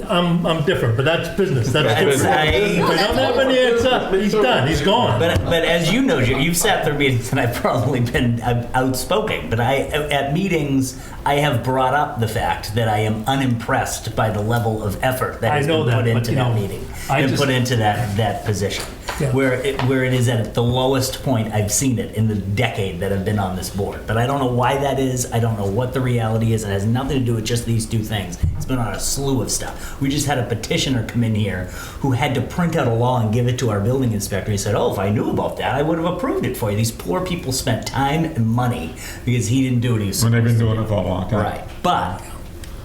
I'm different, but that's business. That's different. I- If I don't have an answer, he's done. He's gone. But as you know, you've sat through meetings and I've probably been outspoken. But at meetings, I have brought up the fact that I am unimpressed by the level of effort that I has know been that, put but, into you that know, meeting I and just- put into that position, Yeah. where it is at the lowest point I've seen it in the decade that I've been on this board. But I don't know why that is. I don't know what the reality is. It has nothing to do with just these two things. It's been on a slew of stuff. We just had a petitioner come in here who had to print out a law and give it to our building inspector. He said, "Oh, if I knew about that, I would have approved it for you." These poor people spent time and money because he didn't do what he was When supposed they've been to doing do. it for a long time. Right. But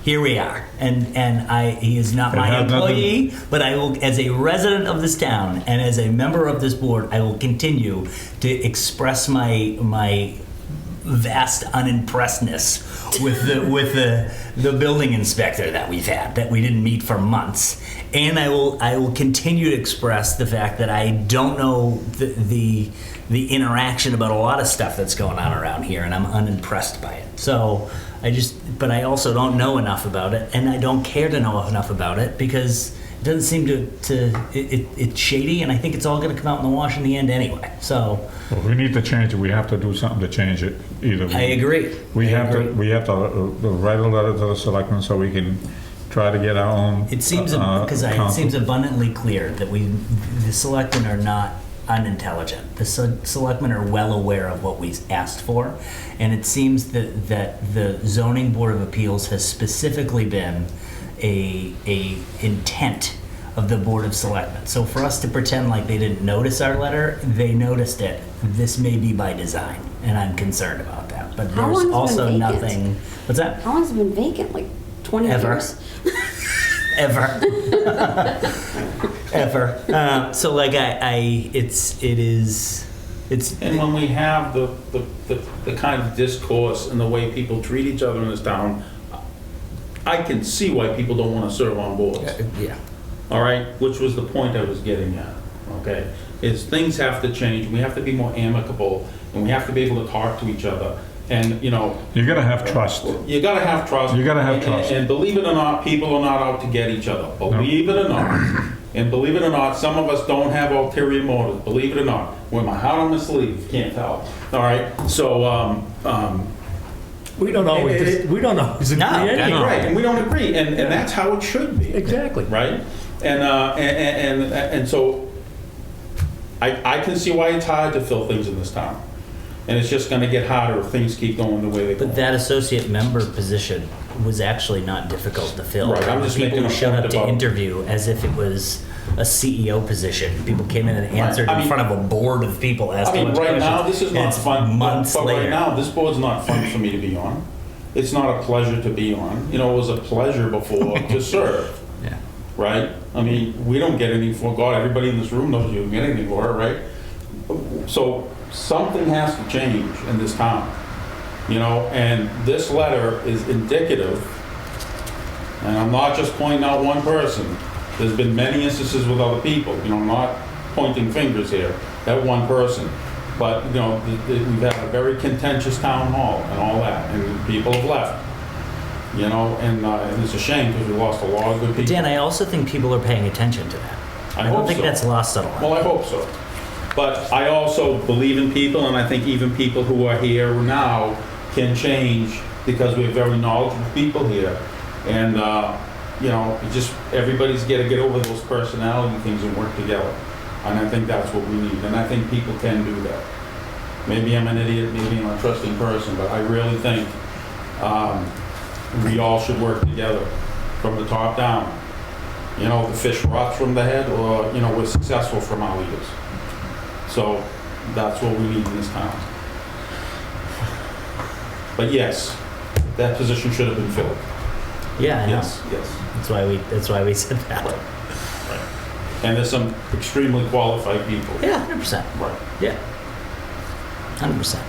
here we are. And he is not It my had nothing- employee, but I will, as a resident of this town and as a member of this board, I will continue to express my vast unimpressedness with the building inspector that we've had, that we didn't meet for months. And I will continue to express the fact that I don't know the interaction about a lot of stuff that's going on around here, and I'm unimpressed by it. So but I also don't know enough about it, and I don't care to know enough about it because it doesn't seem it's shady, and I think it's all going to come out in the wash in the end anyway. So Well, we need to change it. We have to do something to change it. Either I agree. we I have agree. to write a letter to the selectmen so we can try to get our own. It seems it council. seems abundantly clear that the selectmen are not unintelligent. The selectmen are well aware of what we asked for, and it seems that the zoning board of appeals has specifically been a intent of the board of selectmen. So for us to pretend like they didn't notice our letter, they noticed it. This may be by design, and I'm concerned about that. But How long there's has it also been vacant? nothing. What's that? How long has it been vacant? Like 20 Ever. years? Ever. Ever. So like it's And when we have the kind of discourse and the way people treat each other in this town, I can see why people don't want to serve on boards. yeah. All right, which was the point I was getting at, okay? Is things have to change, we have to be more amicable, and we have to be able to talk to each other. And, you know, You gotta have trust. you gotta have trust. You gotta have And- trust. And believe it or not, people are not out to get each other. Believe it or not. And believe it or not, some of us don't have ulterior motives, believe it or not. With my heart on my sleeve, can't tell. All right, so, We don't always, we don't always agree No, anyway. right, and we don't agree, and that's how it should be. Exactly. Right? And so I can see why it's hard to fill things in this town. And it's just gonna get harder if things keep going the way they go. But that associate member position was actually not difficult to fill. Right, I'm just People making who a showed point up to about- interview as if it was a CEO position. People came in and Right, answered I in mean- front of a board of people I asking mean, questions. right now, this is and not it's fun, months but later. right now, this board's not fun for me to be on. It's not a pleasure to be on. You know, it was a pleasure before to serve, Yeah. right? I mean, we don't get anything for God, everybody in this room knows you don't get anything for it, right? So something has to change in this town, you know, and this letter is indicative, and I'm not just pointing out one person. There's been many instances with other people, you know, I'm not pointing fingers here at one person. But, you know, we've had a very contentious town hall and all that, and people have left, you know, and it's a shame because we lost a lot of good people. Dan, I also think people are paying attention to that. I don't hope think so. that's lost at all. Well, I hope so. But I also believe in people, and I think even people who are here now can change because we have very knowledgeable people here. And, you know, everybody's got to get over those personality things and work together. And I think that's what we need, and I think people can do that. Maybe I'm an idiot, maybe I'm a trusting person, but I really think we all should work together from the top down. You know, the fish rots from the head, or, you know, we're successful from our leaders. So that's what we need in this town. But yes, that position should have been filled. Yeah, I know. Yes, yes. That's why we said that. Right. And there's some extremely qualified people. Yeah, 100%. Right. Yeah. 100%.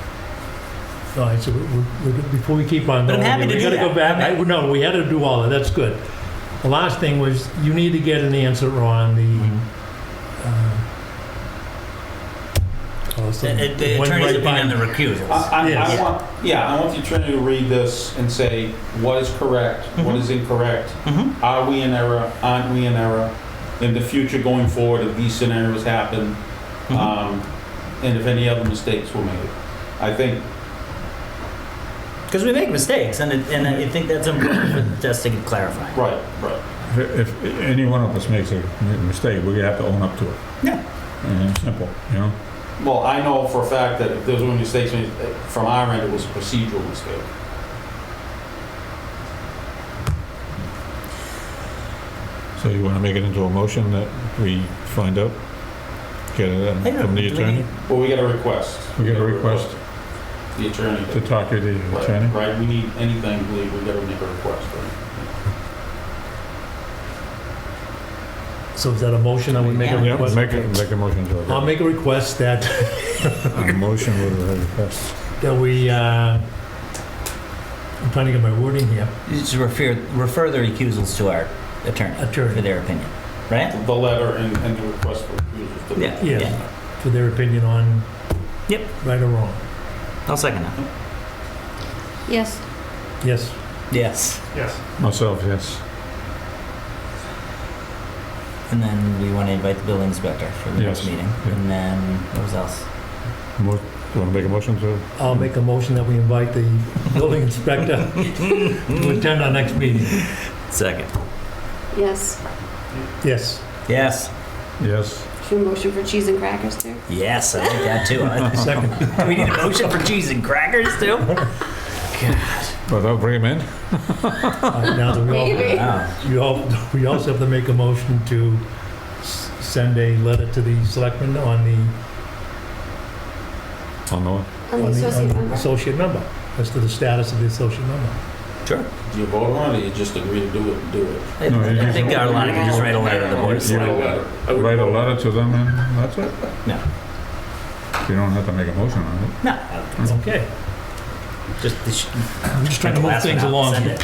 All right, so before we keep on But I'm going, happy to we do gotta that. go back. No, we had to do all that. That's good. The last thing was you need to get an answer on the. The attorney's opinion on the recusals. Yes. I want the attorney to read this and say what is correct, what is incorrect. Mhm. Are we in error? Aren't we in error? In the future going forward, if these scenarios happen, and if any other mistakes were made. I think, Because we make mistakes, and I think that's important for us to clarify. right. If any one of us makes a mistake, we have to own up to it. Yeah. And it's simple, you know? Well, I know for a fact that if there were mistakes made from our end, it was a procedural mistake. So you want to make it into a motion that we find out? Get it from the attorney? Well, we got a request. We got a request The attorney. to talk to the Right, attorney? right, we need anything, we gotta make a request, right? So is that a motion? I would make a Yeah, request. make a motion to I'll it. make a request that, A motion with a request. that we, I'm trying to get my wording here. You just refer the recusals to our attorney Attorney. for their opinion, right? The letter and the request for refusal to. Yeah. Yeah, for their opinion on Yep, right or wrong. I'll second that. Yes. Yes. Yes. Yes. Myself, yes. And then we want to invite the building inspector for the next Yes. meeting. Yeah. And then, what was else? Do you want to make a motion to? I'll make a motion that we invite the building inspector to attend our next meeting. Second. Yes. Yes. Yes. Yes. Should we motion for cheese and crackers too? Yes, I like that too. Second. We need a motion for cheese and crackers too? God. But I'll bring him in. Now that Maybe. Wow. we also have to make a motion to send a letter to the selectmen on the Oh, no. On the associate member. associate member, as to the status of the associate member. Sure. Do you vote on it, or you just agree to do it and do it? I think Carolina can just write a letter to the board of You Write a selectmen. letter. I would Write a vote. letter to them and that's it. No. You don't have to make a motion on it. No, I don't think so. Okay, Just, I'm just trying to move things along. Send here. it.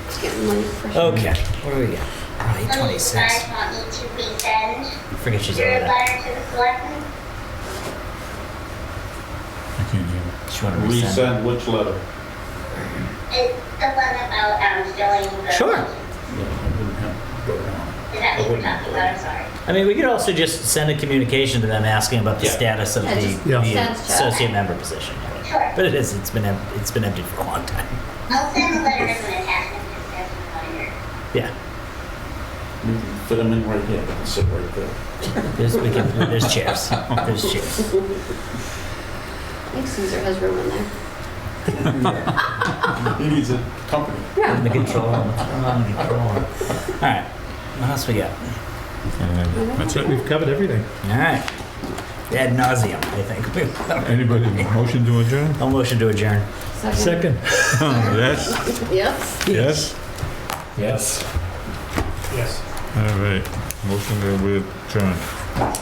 It's getting late for sure. Okay, where do we go? Oh, So you 8:26. guys want me to resend Forget she's your over there. letter to the selectmen? I can't hear it. She want to resend. Resend which letter? It's the one about, filling the. Sure. Yeah, I wouldn't have to go down. Is that what you're talking about? I'm sorry. I mean, we could also just send a communication to them asking about the Yeah. status of Yeah, the, just Yeah. the send to- associate member position. Sure. But it's been empty for a long time. I'll send the letter as an attachment to this reminder. Yeah. We can fit them in right here, they can sit right there. There's chairs. There's chairs. I think Caesar has room in there. He needs a company. In the control room. What's going on in the control room? All right. What else we got? That's it. We've covered everything. All right. Ad nauseum, I think. Anybody, motion to adjourn? No motion to adjourn. Second. Yes, Yes. yes. Yes. Yes. All right, motion to adjourn.